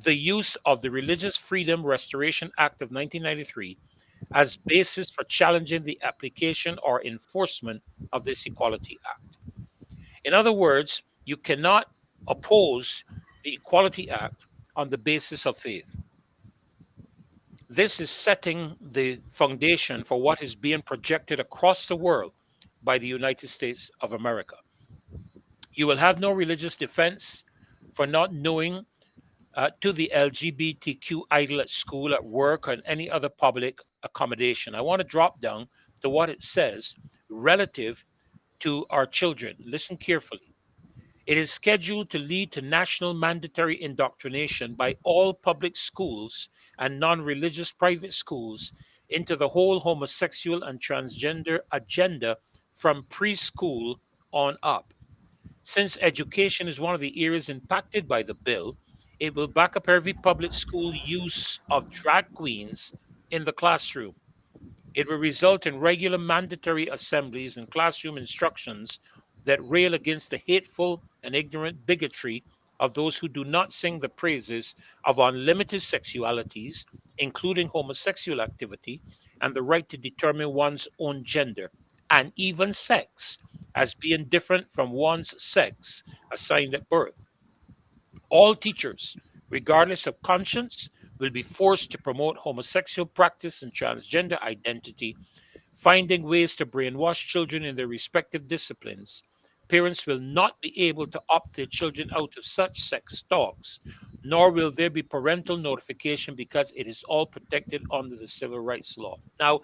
[SPEAKER 8] the use of the Religious Freedom Restoration Act of 1993 as basis for challenging the application or enforcement of this Equality Act. In other words, you cannot oppose the Equality Act on the basis of faith. This is setting the foundation for what is being projected across the world by the United States of America. You will have no religious defense for not knowing to the LGBTQ idol at school, at work, or in any other public accommodation. I want to drop down to what it says relative to our children. Listen carefully. It is scheduled to lead to national mandatory indoctrination by all public schools and non-religious private schools into the whole homosexual and transgender agenda from preschool on up. Since education is one of the areas impacted by the bill, it will back up every public school use of drag queens in the classroom. It will result in regular mandatory assemblies and classroom instructions that rail against the hateful and ignorant bigotry of those who do not sing the praises of unlimited sexualities, including homosexual activity and the right to determine one's own gender, and even sex, as being different from one's sex assigned at birth. All teachers, regardless of conscience, will be forced to promote homosexual practice and transgender identity, finding ways to brainwash children in their respective disciplines. Parents will not be able to opt their children out of such sex talks, nor will there be parental notification because it is all protected under the civil rights law. Now,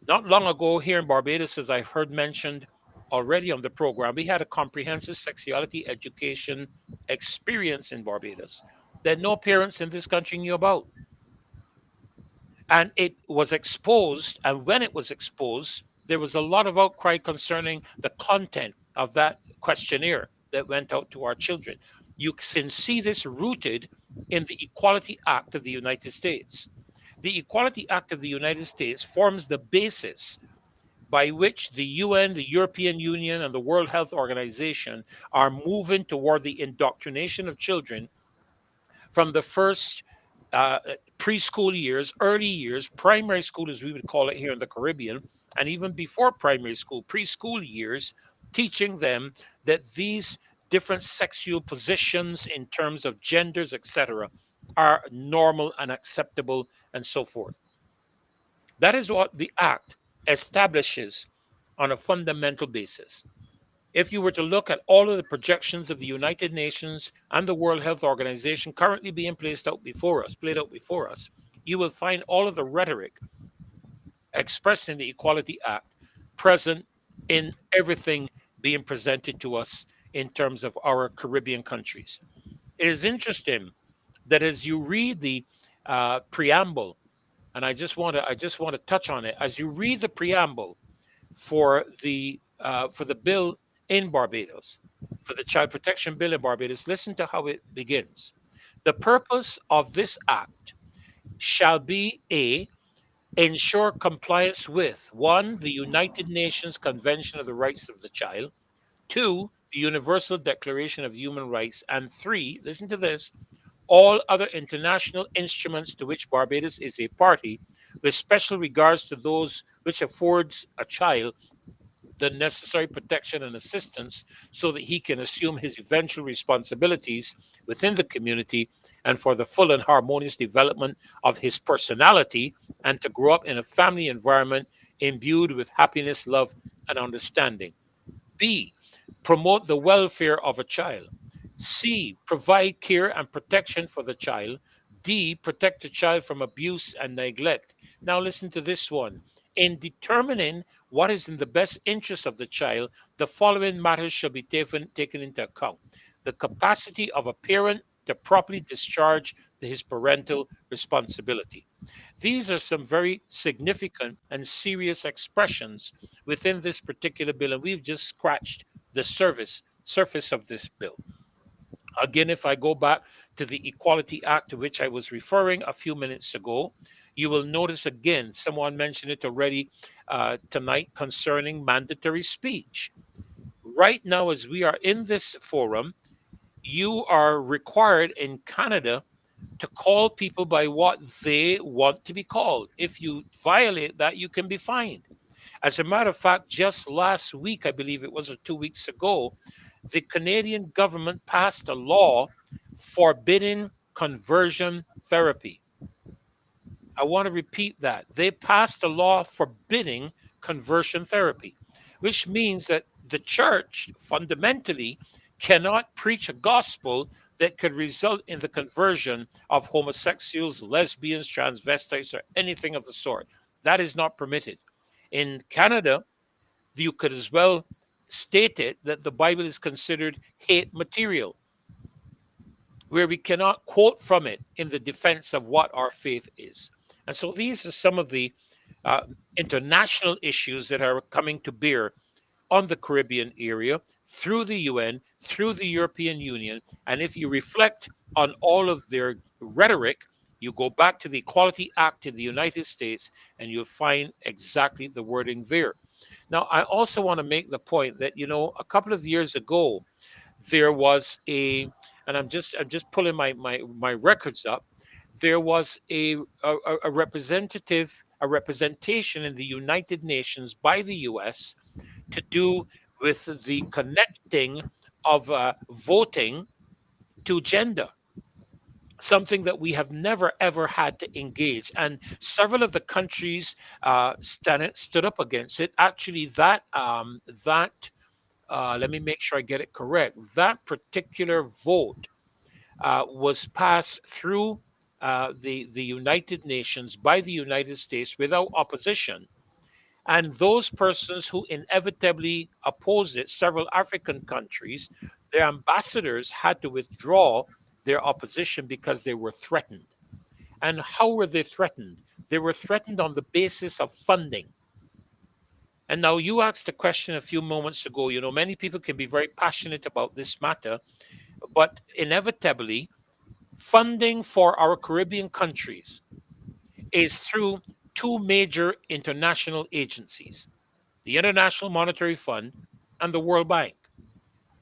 [SPEAKER 8] not long ago here in Barbados, as I've heard mentioned already on the program, we had a comprehensive sexuality education experience in Barbados that no parents in this country knew about. And it was exposed, and when it was exposed, there was a lot of outcry concerning the content of that questionnaire that went out to our children. You can see this rooted in the Equality Act of the United States. The Equality Act of the United States forms the basis by which the UN, the European Union, and the World Health Organization are moving toward the indoctrination of children from the first preschool years, early years, primary school, as we would call it here in the Caribbean, and even before primary school, preschool years, teaching them that these different sexual positions in terms of genders, etc., are normal and acceptable, and so forth. That is what the Act establishes on a fundamental basis. If you were to look at all of the projections of the United Nations and the World Health Organization currently being played out before us, you will find all of the rhetoric expressed in the Equality Act present in everything being presented to us in terms of our Caribbean countries. It is interesting that as you read the preamble, and I just want to touch on it, as you read the preamble for the bill in Barbados, for the Child Protection Bill in Barbados, listen to how it begins. The purpose of this act shall be A, ensure compliance with 1, the United Nations Convention of the Rights of the Child, 2, the Universal Declaration of Human Rights, and 3, listen to this, all other international instruments to which Barbados is a party, with special regards to those which affords a child the necessary protection and assistance so that he can assume his eventual responsibilities within the community and for the full and harmonious development of his personality, and to grow up in a family environment imbued with happiness, love, and understanding. B, promote the welfare of a child. C, provide care and protection for the child. D, protect the child from abuse and neglect. Now, listen to this one. In determining what is in the best interest of the child, the following matters shall be taken into account: the capacity of a parent to properly discharge his parental responsibility. These are some very significant and serious expressions within this particular bill, and we've just scratched the surface of this bill. Again, if I go back to the Equality Act to which I was referring a few minutes ago, you will notice again, someone mentioned it already tonight concerning mandatory speech. Right now, as we are in this forum, you are required in Canada to call people by what they want to be called. If you violate that, you can be fined. As a matter of fact, just last week, I believe it was, or 2 weeks ago, the Canadian government passed a law forbidding conversion therapy. I want to repeat that. They passed a law forbidding conversion therapy, which means that the church fundamentally cannot preach a gospel that could result in the conversion of homosexuals, lesbians, transvestites, or anything of the sort. That is not permitted. In Canada, you could as well state it that the Bible is considered hate material, where we cannot quote from it in the defense of what our faith is. And so these are some of the uh, international issues that are coming to bear on the Caribbean area through the UN, through the European Union. And if you reflect on all of their rhetoric, you go back to the Equality Act in the United States and you'll find exactly the wording there. Now, I also want to make the point that, a couple of years ago, there was and I'm just pulling my records up. There was a representation in the United Nations by the US to do with the connecting of voting to gender, something that we have never ever had to engage. And several of the countries stood up against it. Actually, let me make sure I get it correct. That particular vote was passed through the United Nations by the United States without opposition. And those persons who inevitably opposed it, several African countries, their ambassadors had to withdraw their opposition because they were threatened. And how were they threatened? They were threatened on the basis of funding. And now you asked a question a few moments ago. Many people can be very passionate about this matter, but inevitably, funding for our Caribbean countries is through two major international agencies: the International Monetary Fund and the World Bank,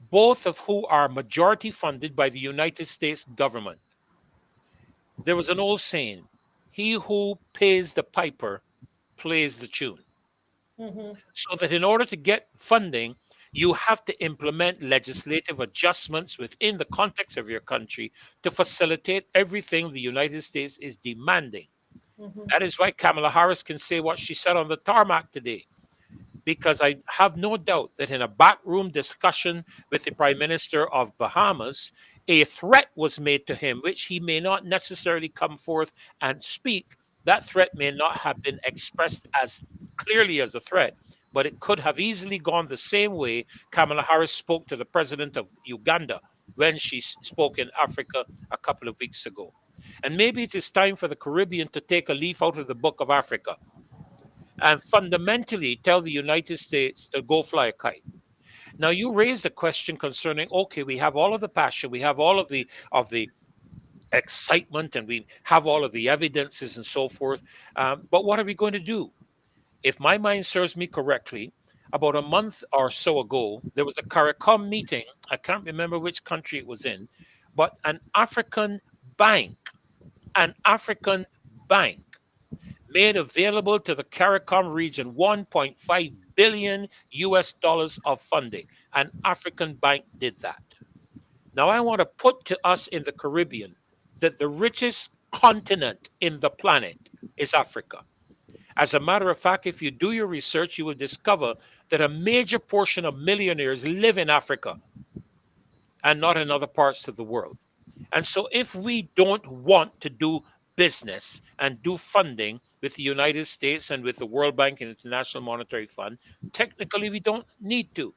[SPEAKER 8] both of who are majority funded by the United States government. There was an old saying, he who pays the piper plays the tune.
[SPEAKER 1] Mm-hmm.
[SPEAKER 8] So that in order to get funding, you have to implement legislative adjustments within the context of your country to facilitate everything the United States is demanding.
[SPEAKER 1] Mm-hmm.
[SPEAKER 8] That is why Kamala Harris can say what she said on the tarmac today, because I have no doubt that in a backroom discussion with the Prime Minister of Bahamas, a threat was made to him, which he may not necessarily come forth and speak. That threat may not have been expressed as clearly as a threat, but it could have easily gone the same way Kamala Harris spoke to the president of Uganda when she spoke in Africa a couple of weeks ago. And maybe it is time for the Caribbean to take a leaf out of the book of Africa and fundamentally tell the United States to go fly a kite. Now, you raised a question concerning, okay, we have all of the passion, we have all of the excitement, and we have all of the evidences and so forth. But what are we going to do? If my mind serves me correctly, about a month or so ago, there was a CARICOM meeting. I can't remember which country it was in, but an African bank made available to the CARICOM region 1.5 billion US dollars of funding. An African bank did that. Now, I want to put to us in the Caribbean that the richest continent in the planet is Africa. As a matter of fact, if you do your research, you will discover that a major portion of millionaires live in Africa and not in other parts of the world. And so, if we don't want to do business and do funding with the United States and with the World Bank and International Monetary Fund, technically we don't need to.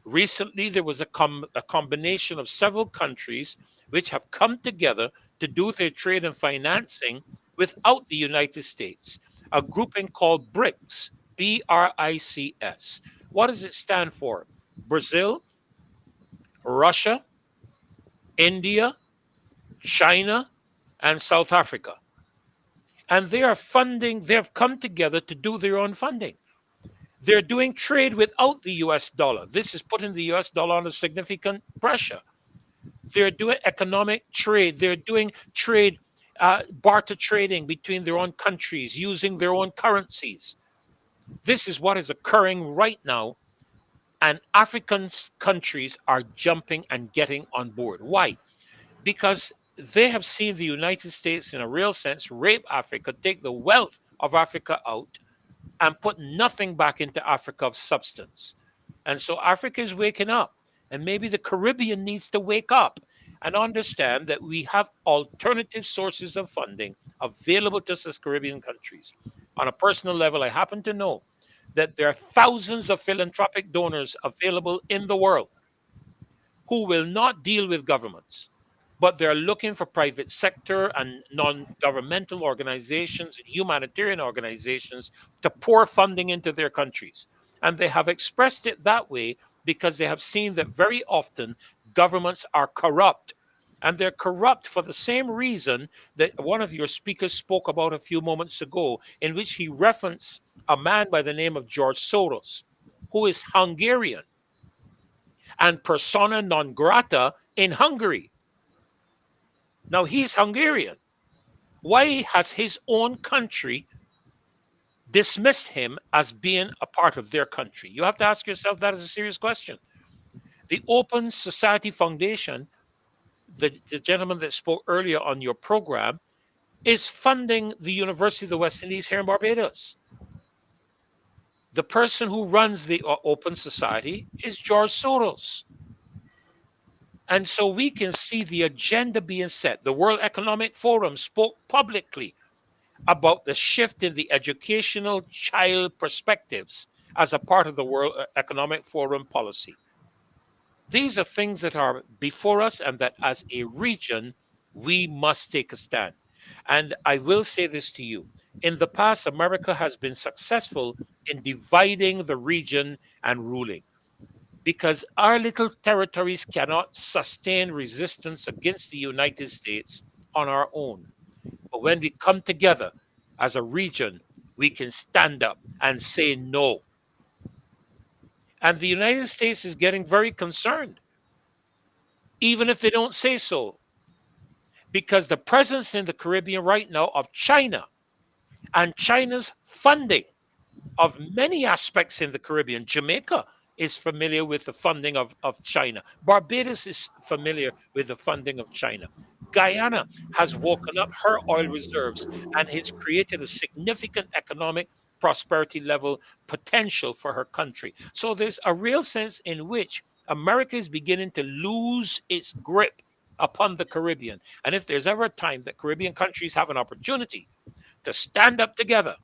[SPEAKER 8] Recently, there was a combination of several countries which have come together to do their trade and financing without the United States, a grouping called BRICS, BRICS. What does it stand for? Brazil, Russia, India, China, and South Africa. And they are funding, they've come together to do their own funding. They're doing trade without the US dollar. This is putting the US dollar under significant pressure. They're doing economic trade. They're doing trade, barter trading between their own countries using their own currencies. This is what is occurring right now. And African countries are jumping and getting on board. Why? Because they have seen the United States, in a real sense, rape Africa, take the wealth of Africa out, and put nothing back into Africa of substance. And so Africa is waking up. And maybe the Caribbean needs to wake up and understand that we have alternative sources of funding available to us as Caribbean countries. On a personal level, I happen to know that there are thousands of philanthropic donors available in the world who will not deal with governments, but they're looking for private sector and non-governmental organizations, humanitarian organizations to pour funding into their countries. And they have expressed it that way because they have seen that very often governments are corrupt. And they're corrupt for the same reason that one of your speakers spoke about a few moments ago, in which he referenced a man by the name of George Soros, who is Hungarian and persona non grata in Hungary. Now, he's Hungarian. Why has his own country dismissed him as being a part of their country? You have to ask yourself that as a serious question. The Open Society Foundation, the gentleman that spoke earlier on your program, is funding the University of the West Indies here in Barbados. The person who runs the Open Society is George Soros. And so we can see the agenda being set. The World Economic Forum spoke publicly about the shift in the educational child perspectives as a part of the World Economic Forum policy. These are things that are before us, and that as a region, we must take a stand. And I will say this to you. In the past, America has been successful in dividing the region and ruling, because our little territories cannot sustain resistance against the United States on our own. But when we come together as a region, we can stand up and say no. And the United States is getting very concerned, even if they don't say so, because the presence in the Caribbean right now of China and China's funding of many aspects in the Caribbean. Jamaica is familiar with the funding of China. Barbados is familiar with the funding of China. Guyana has woken up her oil reserves and has created a significant economic prosperity level potential for her country. So there's a real sense in which America is beginning to lose its grip upon the Caribbean. And if there's ever a time that Caribbean countries have an opportunity to stand up together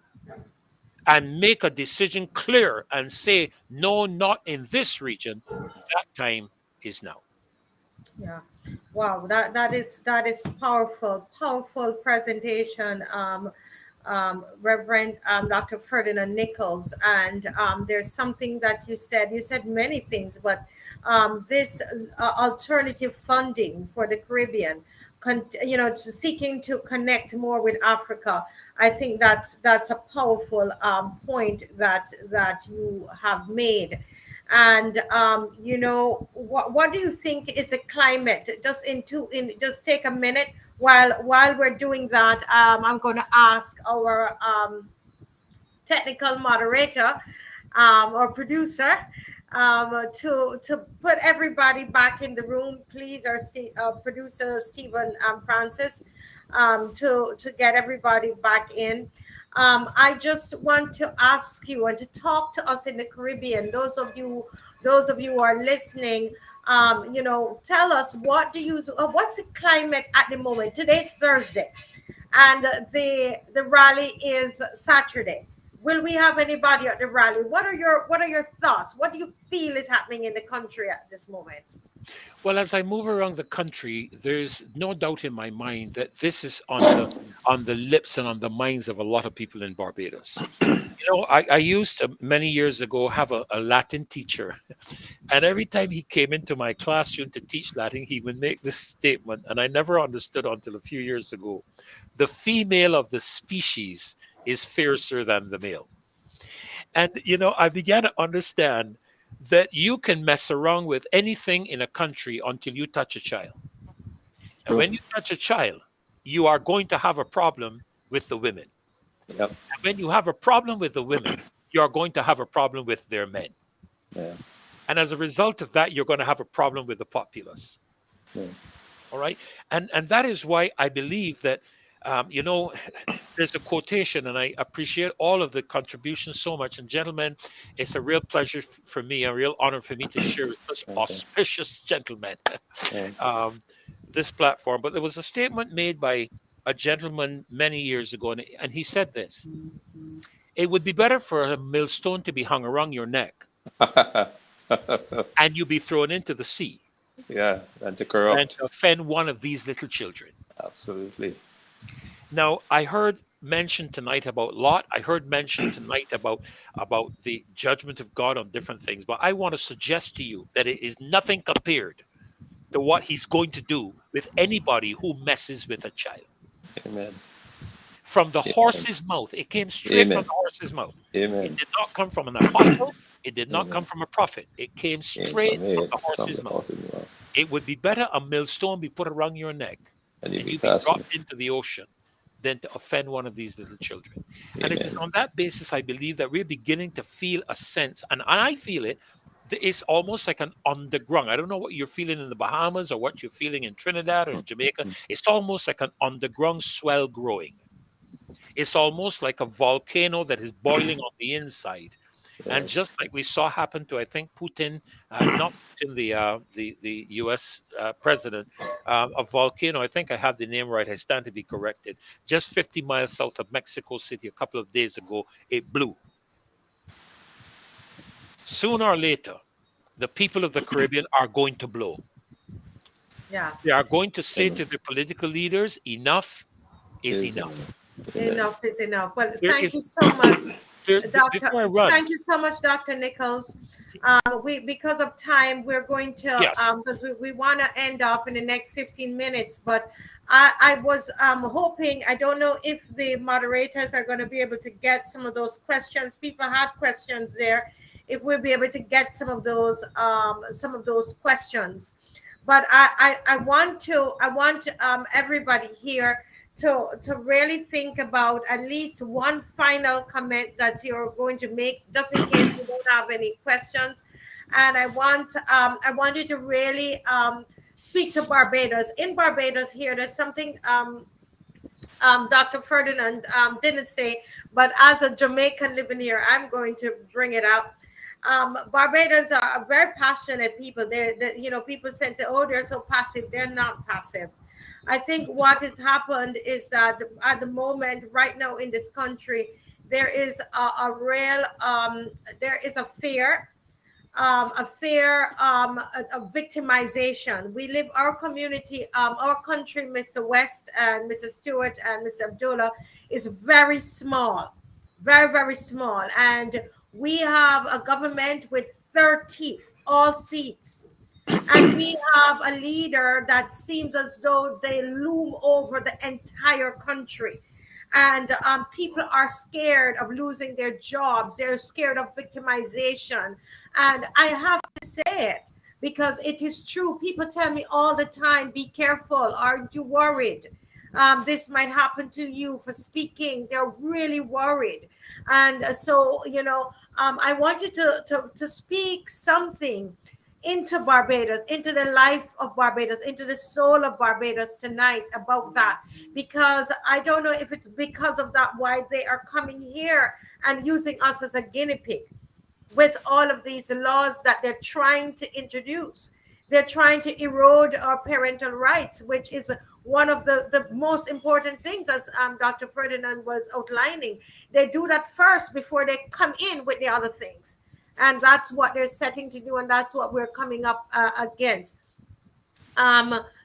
[SPEAKER 8] and make a decision clear and say, no, not in this region, that time is now.
[SPEAKER 1] Yeah. Wow, that is powerful presentation, Reverend Dr. Ferdinand Nicholls. And there's something that you said. You said many things, but this alternative funding for the Caribbean, seeking to connect more with Africa. I think that's a powerful point that you have made. And what do you think is a climate? Just take a minute. While we're doing that, I'm going to ask our technical moderator or producer to put everybody back in the room, please, our producer Stephen Francis, to get everybody back in. I just want to ask you and to talk to us in the Caribbean. Those of you who are listening, tell us what's the climate at the moment. Today's Thursday, and the rally is Saturday. Will we have anybody at the rally? What are your thoughts? What do you feel is happening in the country at this moment?
[SPEAKER 8] Well, as I move around the country, there's no doubt in my mind that this is on the lips and on the minds of a lot of people in Barbados. I used to many years ago have a Latin teacher, and every time he came into my classroom to teach Latin, he would make this statement, and I never understood until a few years ago: the female of the species is fiercer than the male. And I began to understand that you can mess around with anything in a country until you touch a child. And when you touch a child, you are going to have a problem with the women.
[SPEAKER 3] Yep.
[SPEAKER 8] And when you have a problem with the women, you are going to have a problem with their men.
[SPEAKER 3] Yeah.
[SPEAKER 8] And as a result of that, you're going to have a problem with the populace.
[SPEAKER 3] Yeah.
[SPEAKER 8] All right. And that is why I believe that, there's a quotation, and I appreciate all of the contributions so much. And gentlemen, it's a real pleasure for me, a real honor for me to share with such auspicious gentlemen this platform. But there was a statement made by a gentleman many years ago, and he said this: it would be better for a millstone to be hung around your neck and you be thrown into the sea,
[SPEAKER 3] Yeah, and to corrupt.
[SPEAKER 8] than to offend one of these little children.
[SPEAKER 3] Absolutely.
[SPEAKER 8] Now, I heard mentioned tonight about Lot. I heard mentioned tonight about the judgment of God on different things. But I want to suggest to you that it is nothing compared to what he's going to do with anybody who messes with a child.
[SPEAKER 3] Amen.
[SPEAKER 8] From the horse's mouth. It came straight from the horse's mouth.
[SPEAKER 3] Amen.
[SPEAKER 8] It did not come from an apostle. It did not come from a prophet. It came straight from the horse's mouth. It would be better a millstone be put around your neck and you be dropped into the ocean than to offend one of these little children. And it is on that basis, I believe, that we're beginning to feel a sense, and I feel it, it's almost like an underground. I don't know what you're feeling in the Bahamas or what you're feeling in Trinidad or Jamaica. It's almost like an underground swell growing. It's almost like a volcano that is boiling on the inside. And just like we saw happen to, I think, Putin, not Putin, the U.S. President, a volcano, I think I have the name right, I stand to be corrected, just 50 miles south of Mexico City a couple of days ago, it blew. Sooner or later, the people of the Caribbean are going to blow.
[SPEAKER 1] Yeah.
[SPEAKER 8] They are going to say to the political leaders, enough is enough.
[SPEAKER 1] Enough is enough. Well, thank you so much. Doctor, thank you so much, Dr. Nicholls. Because of time, we're going to because we want to end off in the next 15 minutes. But I was hoping, I don't know if the moderators are going to be able to get some of those questions. People had questions there. If we'll be able to get some of those questions. But I want everybody here to really think about at least one final comment that you're going to make, just in case you don't have any questions. And I want you to really speak to Barbados. In Barbados here, there's something Dr. Ferdinand didn't say, but as a Jamaican living here, I'm going to bring it up. Barbados are very passionate people. People say, oh, they're so passive. They're not passive. I think what has happened is that at the moment, right now in this country, there is a real, there is a fear of victimization. We live our community, our country, Mr. West and Mr. Stewart and Mr. Abdullah, is very small, very, very small. And we have a government with 30 all seats. And we have a leader that seems as though they loom over the entire country. And people are scared of losing their jobs. They're scared of victimization. And I have to say it because it is true. People tell me all the time, be careful. Are you worried? this might happen to you for speaking. They're really worried. And so, I want you to speak something into Barbados, into the life of Barbados, into the soul of Barbados tonight about that, because I don't know if it's because of that why they are coming here and using us as a guinea pig with all of these laws that they're trying to introduce. They're trying to erode our parental rights, which is one of the most important things, as Dr. Ferdinand was outlining. They do that first before they come in with the other things. And that's what they're setting to do, and that's what we're coming up against.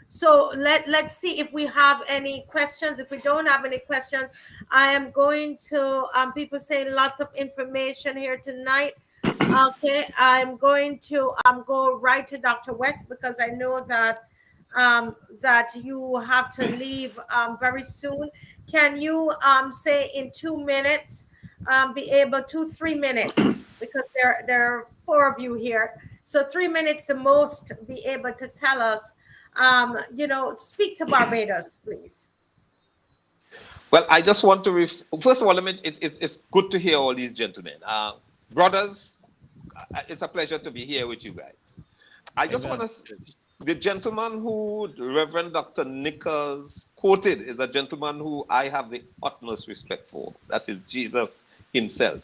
[SPEAKER 1] So let's see if we have any questions. If we don't have any questions, I am going to people saying lots of information here tonight. Okay, I'm going to go right to Dr. West, because I know that that you have to leave very soon. Can you say in 2 minutes, be able to 3 minutes, because there are 4 of you here, so 3 minutes the most, be able to tell us, speak to Barbados, please.
[SPEAKER 3] Well, I just want to first of all, it's good to hear all these gentlemen, brothers. It's a pleasure to be here with you guys. I just want to. The gentleman who Reverend Dr. Nicholls quoted is a gentleman who I have the utmost respect for. That is Jesus himself.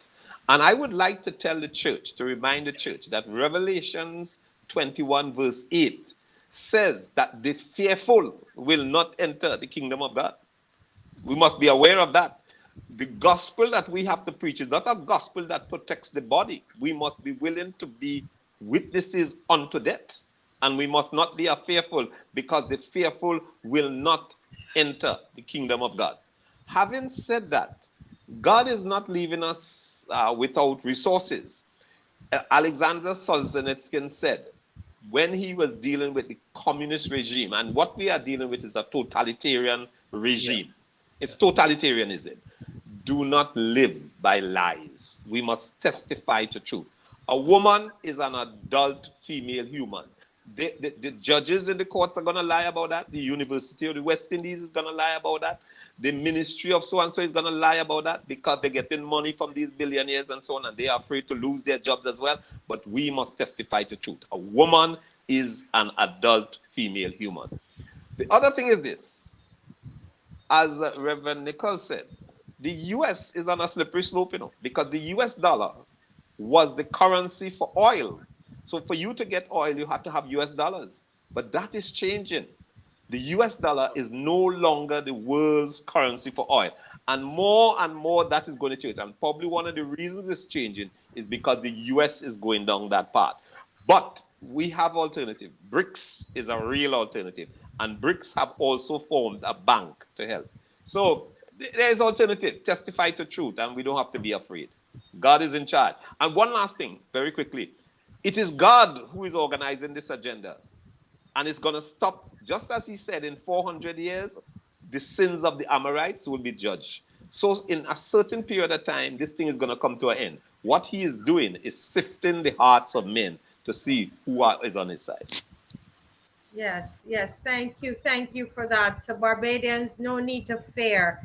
[SPEAKER 3] And I would like to tell the church, to remind the church, that Revelations 21 verse 8 says that the fearful will not enter the kingdom of God. We must be aware of that. The gospel that we have to preach is not a gospel that protects the body. We must be willing to be witnesses unto death. And we must not be fearful, because the fearful will not enter the kingdom of God. Having said that, God is not leaving us without resources. Alexander Solzhenitsyn said, when he was dealing with the communist regime, and what we are dealing with is a totalitarian regime. Yes. It's totalitarianism. Do not live by lies. We must testify to truth. A woman is an adult female human. The judges in the courts are going to lie about that. The University of the West Indies is going to lie about that. The ministry of so-and-so is going to lie about that, because they're getting money from these billionaires and so on, and they are afraid to lose their jobs as well. But we must testify to truth. A woman is an adult female human. The other thing is this. As Reverend Nicholls said, the U.S. is on a slippery slope, because the U.S. dollar was the currency for oil. So for you to get oil, you have to have U.S. dollars. But that is changing. The U.S. dollar is no longer the world's currency for oil. And more that is going to change. And probably one of the reasons it's changing is because the U.S. is going down that path. But we have alternative. BRICS is a real alternative. And BRICS have also formed a bank to help. So there is alternative. Testify to truth, and we don't have to be afraid. God is in charge. And one last thing, very quickly. It is God who is organizing this agenda. And it's going to stop, just as he said, in 400 years, the sins of the Amorites will be judged. So in a certain period of time, this thing is going to come to an end. What he is doing is sifting the hearts of men to see who is on his side.
[SPEAKER 1] Yes, thank you for that. So Barbadians, no need to fear.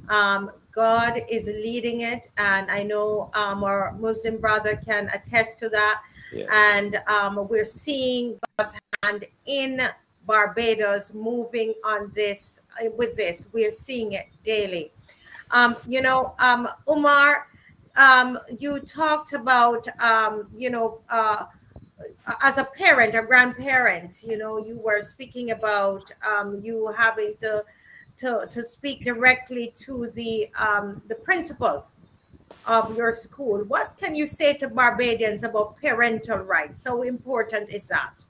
[SPEAKER 1] God is leading it, and I know our Muslim brother can attest to that. Yeah. And we're seeing God's hand in Barbados moving on this. With this, we're seeing it daily. Umar, you talked about as a parent, a grandparent, you were speaking about you having to speak directly to the principal of your school. What can you say to Barbadians about parental rights? How important is that?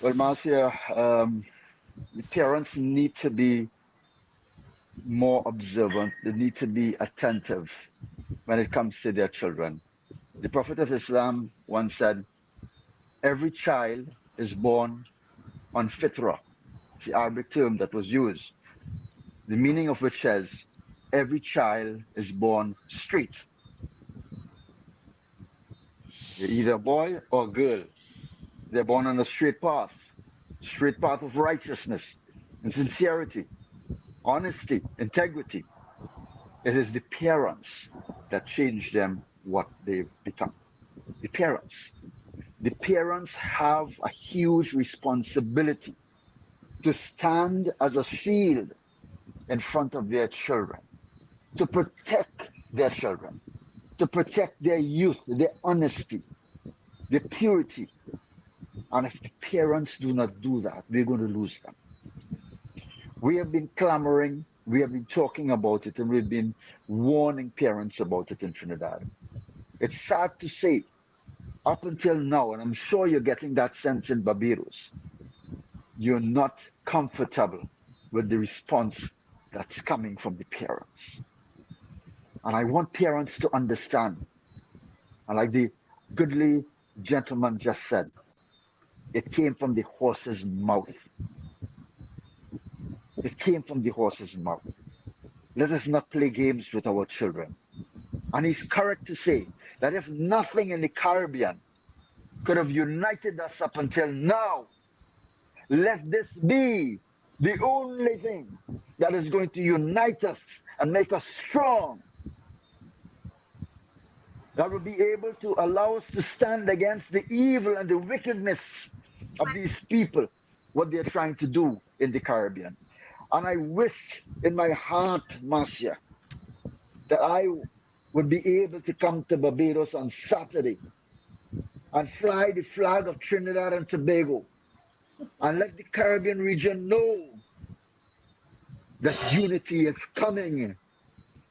[SPEAKER 4] Well, Marcia, the parents need to be more observant. They need to be attentive when it comes to their children. The Prophet of Islam once said, every child is born on fitrah. It's the Arabic term that was used. The meaning of which says, every child is born straight. They're either a boy or a girl. They're born on a straight path of righteousness.
[SPEAKER 9] and sincerity, honesty, integrity. It is the parents that change them what they've become. The parents. The parents have a huge responsibility to stand as a shield in front of their children, to protect their children, to protect their youth, their honesty, their purity. And if the parents do not do that, we're going to lose them. We have been clamoring, we have been talking about it, and we've been warning parents about it in Trinidad. It's sad to say, up until now, and I'm sure you're getting that sense in Barbados, you're not comfortable with the response that's coming from the parents. And I want parents to understand, and like the goodly gentleman just said, it came from the horse's mouth. It came from the horse's mouth. Let us not play games with our children. And he's correct to say that if nothing in the Caribbean could have united us up until now, let this be the only thing that is going to unite us and make us strong, that will be able to allow us to stand against the evil and the wickedness of these people, what they're trying to do in the Caribbean. And I wish in my heart, Marcia, that I would be able to come to Barbados on Saturday and fly the flag of Trinidad and Tobago and let the Caribbean region know that unity is coming,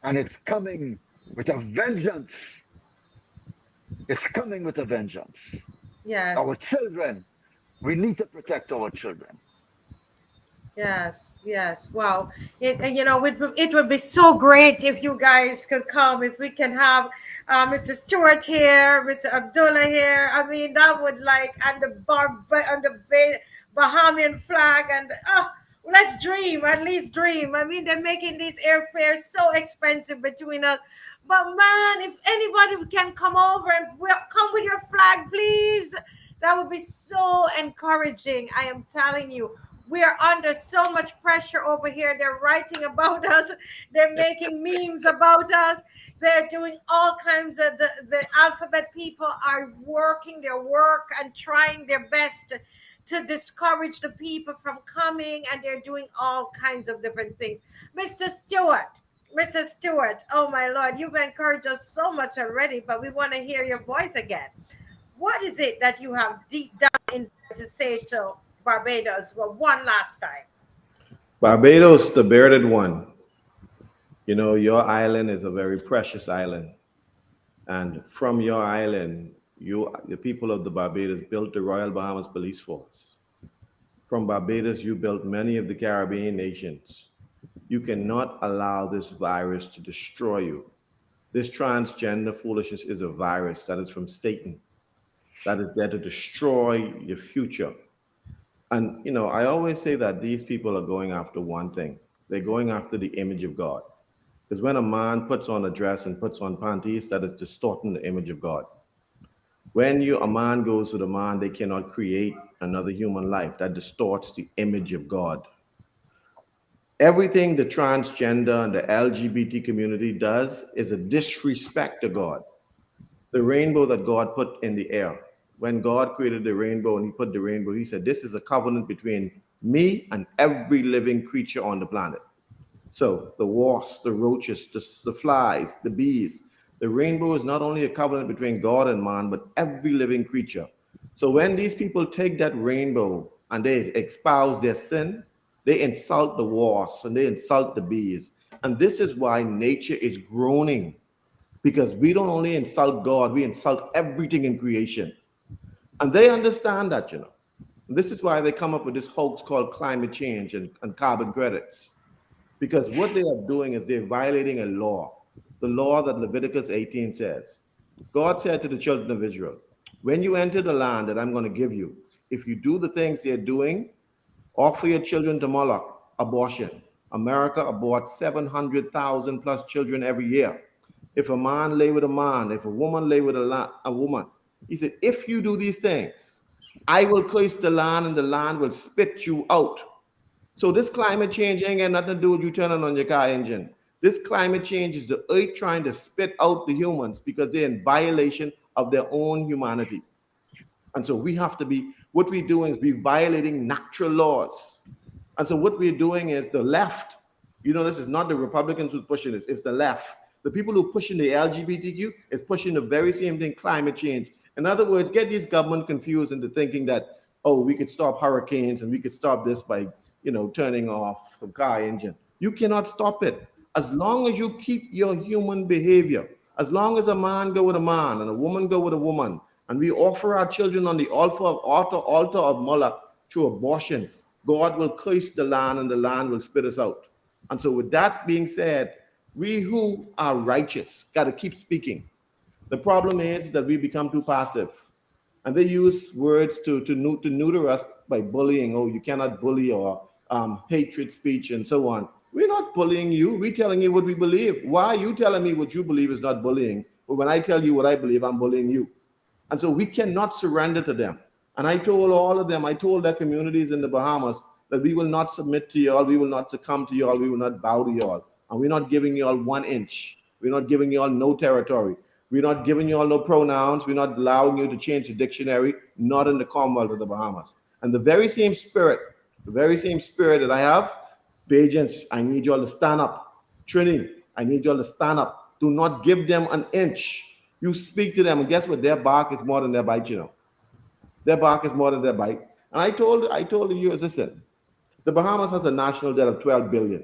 [SPEAKER 9] and it's coming with a vengeance. It's coming with a vengeance.
[SPEAKER 1] Yes.
[SPEAKER 9] Our children, we need to protect our children.
[SPEAKER 1] Yes, yes. Wow. It would be so great if you guys could come, if we can have Mr. Stuart here, Mr. Abdullah here. I mean, that would and the Bahamian flag, and let's dream, at least dream. I mean, they're making these airfares so expensive between us. But man, if anybody can come over and come with your flag, please, that would be so encouraging. I am telling you. We are under so much pressure over here. They're writing about us. They're making memes about us. They're doing all kinds of the alphabet people are working their work and trying their best to discourage the people from coming, and they're doing all kinds of different things. Mr. Stuart, oh my Lord, you've encouraged us so much already, but we want to hear your voice again. What is it that you have deep down in to say to Barbados one last time?
[SPEAKER 5] Barbados, the bearded one. You know, your island is a very precious island. And from your island, the people of the Barbados built the Royal Bahamas Police Force. From Barbados, you built many of the Caribbean nations. You cannot allow this virus to destroy you. This transgender foolishness is a virus that is from Satan, that is there to destroy your future. And, you know, I always say that these people are going after one thing. They're going after the image of God. Because when a man puts on a dress and puts on panties, that is distorting the image of God. When a man goes with a man, they cannot create another human life. That distorts the image of God. Everything the transgender and the LGBT community does is a disrespect to God. The rainbow that God put in the air. When God created the rainbow and he put the rainbow, he said, this is a covenant between me and every living creature on the planet. So the wasps, the roaches, the flies, the bees, the rainbow is not only a covenant between God and man, but every living creature. So when these people take that rainbow and they espouse their sin, they insult the wasps and they insult the bees. And this is why nature is groaning, because we don't only insult God, we insult everything in creation. And they understand that, you know. And this is why they come up with this hoax called climate change and carbon credits. Because what they are doing is they're violating a law, the law that Leviticus 18 says. God said to the children of Israel, when you enter the land that I'm going to give you, if you do the things they're doing, offer your children to Moloch, abortion. America aborts 700,000 plus children every year. If a man lay with a man, if a woman lay with a woman, he said, if you do these things, I will curse the land and the land will spit you out. So this climate change ain't got nothing to do with you turning on your car engine. This climate change is the earth trying to spit out the humans because they're in violation of their own humanity. And so we have to be, what we're doing is we're violating natural laws. And so what we're doing is the left, this is not the Republicans who's pushing this, it's the left. The people who are pushing the LGBTQ is pushing the very same thing, climate change. In other words, get these government confused into thinking that, oh, we could stop hurricanes and we could stop this by, turning off some car engine. You cannot stop it. As long as you keep your human behavior, as long as a man go with a man and a woman go with a woman, and we offer our children on the altar of Moloch through abortion, God will curse the land and the land will spit us out. And so with that being said, we who are righteous got to keep speaking. The problem is that we become too passive. And they use words to neuter us by bullying. Oh, you cannot bully, or hatred speech and so on. We're not bullying you. We're telling you what we believe. Why are you telling me what you believe is not bullying? But when I tell you what I believe, I'm bullying you. And so we cannot surrender to them. And I told all of them, I told their communities in the Bahamas that we will not submit to y'all, we will not succumb to y'all, we will not bow to y'all. And we're not giving y'all 1 inch. We're not giving y'all no territory. We're not giving y'all no pronouns. We're not allowing you to change the dictionary, not in the Commonwealth of the Bahamas. And the very same spirit that I have, Bajans, I need y'all to stand up. Trini, I need y'all to stand up. Do not give them an inch. You speak to them, and guess what? Their bark is more than their bite, Their bark is more than their bite. And I told the US, listen, the Bahamas has a national debt of $12 billion.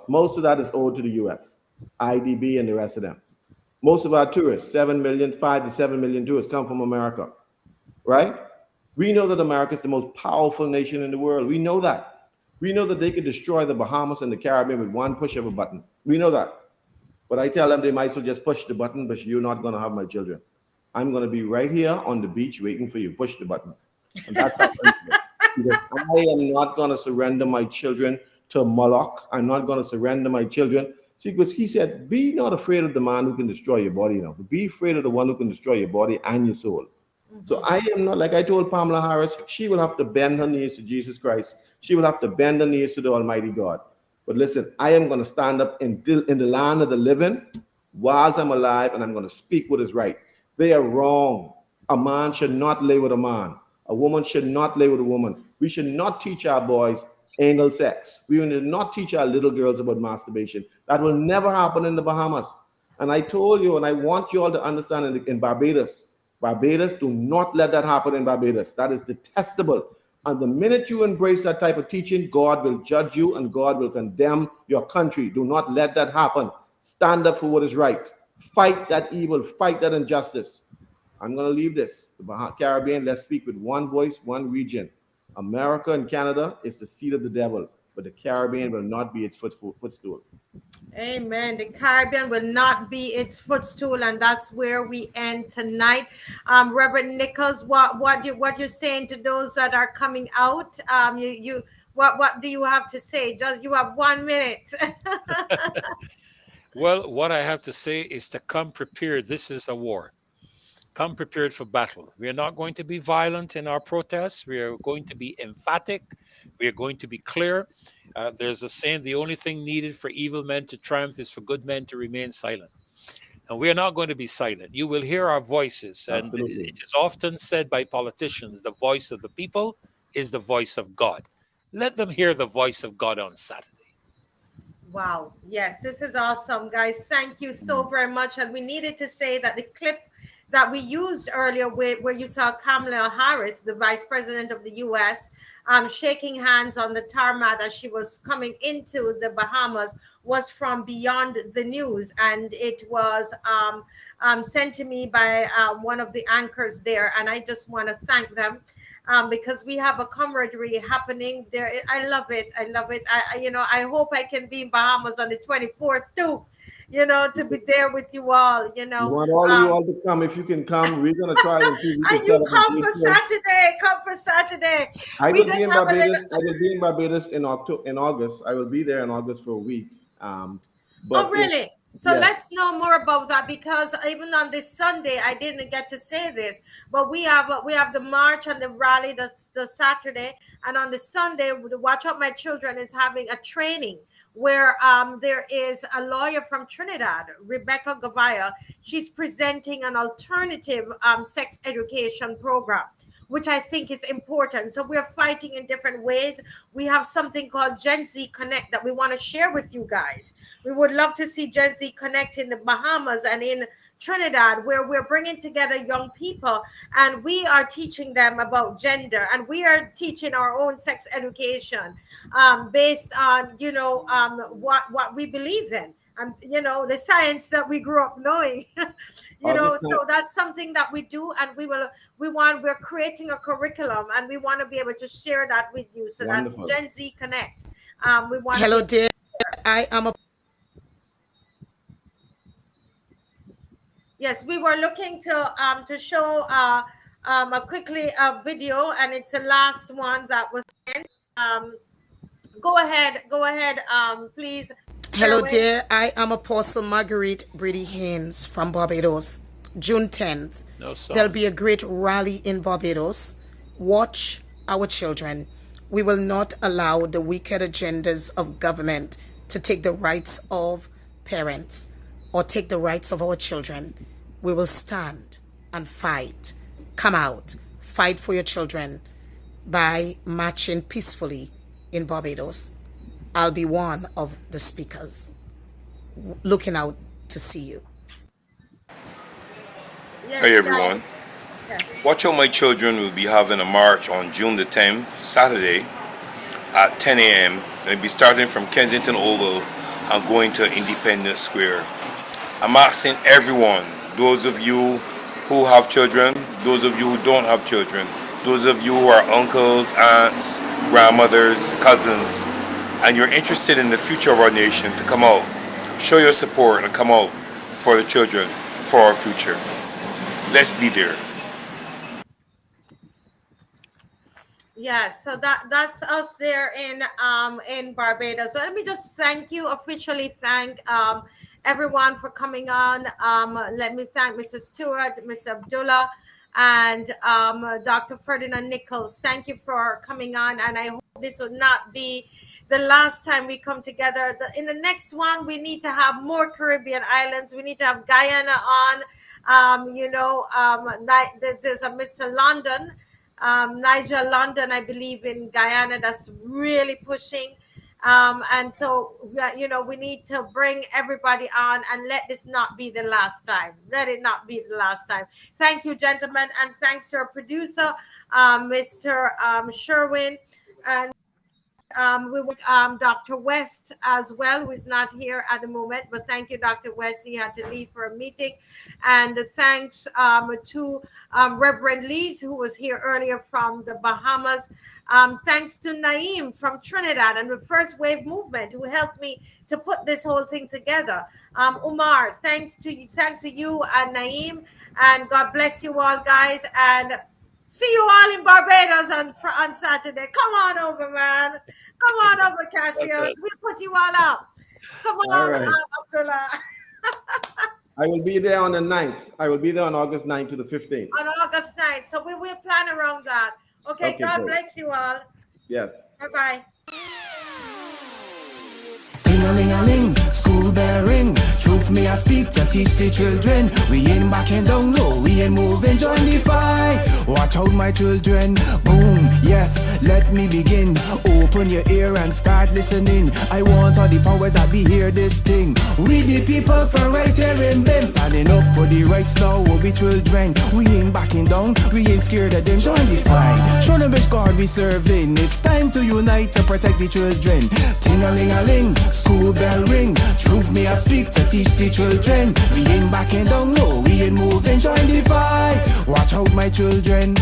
[SPEAKER 5] Most of that is owed to the US, IDB and the rest of them. Most of our tourists, 5 to 7 million tourists, come from America, right? We know that America is the most powerful nation in the world. We know that. We know that they could destroy the Bahamas and the Caribbean with one push of a button. We know that. But I tell them they might as well just push the button, but you're not going to have my children. I'm going to be right here on the beach waiting for you. Push the button. And that's how because I am not going to surrender my children to Moloch. I'm not going to surrender my children. See, because he said, be not afraid of the man who can destroy your body, but be afraid of the one who can destroy your body and your soul. Mm-hmm. So I am not, like I told Pamela Harris, she will have to bend her knees to Jesus Christ. She will have to bend her knees to the Almighty God. But listen, I am going to stand up in the land of the living whilst I'm alive, and I'm going to speak what is right. They are wrong. A man should not lay with a man. A woman should not lay with a woman. We should not teach our boys anal sex. We will not teach our little girls about masturbation. That will never happen in the Bahamas. And I told you, and I want you all to understand in Barbados, do not let that happen in Barbados. That is detestable. And the minute you embrace that type of teaching, God will judge you and God will condemn your country. Do not let that happen. Stand up for what is right. Fight that evil. Fight that injustice. I'm going to leave this. The Caribbean, let's speak with one voice, one region. America and Canada is the seat of the devil, but the Caribbean will not be its footstool.
[SPEAKER 1] Amen. The Caribbean will not be its footstool, and that's where we end tonight. Reverend Nicholls, what you're saying to those that are coming out? What do you have to say? You have 1 minute?
[SPEAKER 8] Well, what I have to say is to come prepared. This is a war. Come prepared for battle. We are not going to be violent in our protests. We are going to be emphatic. We are going to be clear. There's a saying, the only thing needed for evil men to triumph is for good men to remain silent. And we are not going to be silent. You will hear our voices. And it is often said by politicians, the voice of the people is the voice of God. Let them hear the voice of God on Saturday.
[SPEAKER 1] Wow. Yes, this is awesome, guys. Thank you so very much. And we needed to say that the clip that we used earlier where you saw Kamala Harris, the vice president of the U.S., shaking hands on the tarmac as she was coming into the Bahamas was from Beyond the News. And it was sent to me by one of the anchors there. And I just want to thank them because we have a camaraderie happening there. I love it. I love it. I hope I can be in Bahamas on the 24th too. To be there with you all,
[SPEAKER 5] We want all you all to come. If you can come, we're going to try and see.
[SPEAKER 1] And you come for Saturday. Come for Saturday.
[SPEAKER 5] I will be in Barbados. I will be in Barbados in August. I will be there in August for a week.
[SPEAKER 1] Oh, really? So
[SPEAKER 5] Yes.
[SPEAKER 1] let's know more about that, because even on this Sunday I didn't get to say this, but we have the march and the rally the Saturday, and on the Sunday, the Watch Out My Children is having a training where there is a lawyer from Trinidad, Rebecca Gavaya. She's presenting an alternative sex education program, which I think is important. So we're fighting in different ways. We have something called Gen Z Connect that we want to share with you guys. We would love to see Gen Z Connect in the Bahamas and in Trinidad, where we're bringing together young people and we are teaching them about gender, and we are teaching our own sex education based on, what we believe in. And the science that we grew up knowing. So that's something that we do, and we're creating a curriculum, and we want to be able to share that with you. So
[SPEAKER 5] Wonderful.
[SPEAKER 1] that's Gen Z Connect. We want
[SPEAKER 10] Hello, dear. I am a
[SPEAKER 1] Yes, we were looking to show quickly a video, and it's the last one that was sent. Go ahead, please.
[SPEAKER 10] Hello,
[SPEAKER 1] Fareway.
[SPEAKER 10] dear. I am Apostle Marguerite Brady Haynes from Barbados. June 10th.
[SPEAKER 8] No, son.
[SPEAKER 10] There'll be a great rally in Barbados. Watch our children. We will not allow the wicked agendas of government to take the rights of parents or take the rights of our children. We will stand and fight. Come out. Fight for your children by marching peacefully in Barbados. I'll be one of the speakers looking out to see you.
[SPEAKER 1] Yes,
[SPEAKER 11] Hey everyone. Watch Out My Children will be having a march on June the 10th, Saturday at 10 a.m. and it'll be starting from Kensington Oval and going to Independence Square. I'm asking everyone, those of you who have children, those of you who don't have children, those of you who are uncles, aunts, grandmothers, cousins, and you're interested in the future of our nation, to come out. Show your support and come out for the children, for our future. Let's be there.
[SPEAKER 1] Yeah, so that's us there in Barbados. So let me just officially thank everyone for coming on. Let me thank Mr. Stuart, Mr. Abdullah, and Dr. Ferdinand Nicholls. Thank you for coming on, and I hope this will not be the last time we come together. In the next one, we need to have more Caribbean islands. We need to have Guyana on. There's a Mr. London, Nigel London, I believe, in Guyana, that's really pushing. And so, we need to bring everybody on and let this not be the last time. Let it not be the last time. Thank you, gentlemen. And thanks to our producer, Mr. Sherwin. And we want Dr. West as well, who is not here at the moment, but thank you, Dr. West. He had to leave for a meeting. And thanks to Reverend Lees, who was here earlier from the Bahamas. Thanks to Naeem from Trinidad and the First Wave Movement, who helped me to put this whole thing together. Umar, thanks to you and Naeem, and God bless you all, guys, and see you all in Barbados on Saturday. Come on over, man. Come on over, Cassius. We'll put you all up. Come on,
[SPEAKER 5] right.
[SPEAKER 1] Abdullah.
[SPEAKER 5] I will be there on the 9th. I will be there on August 9th to the 15th.
[SPEAKER 1] On August 9th. So we will plan around that. Okay, God
[SPEAKER 5] great.
[SPEAKER 1] bless you all.
[SPEAKER 5] Yes.
[SPEAKER 1] Bye-bye.
[SPEAKER 12] Ting-a-ling-a-ling, school bell ring. Truth me I speak to teach the children. We ain't backing down low, we ain't moving, join the fight. Watch out my children, boom, yes, let me begin. Open your ear and start listening. I want all the powers that be hear this thing. We the people from right here in them, standing up for the rights now, we children. We ain't backing down, we ain't scared of them, join the fight. Show them which God we serving. It's time to unite to protect the children. Ting-a-ling-a-ling, school bell ring. Truth me I speak to teach the children. We ain't backing down low, we ain't moving, join the fight. Watch out my children.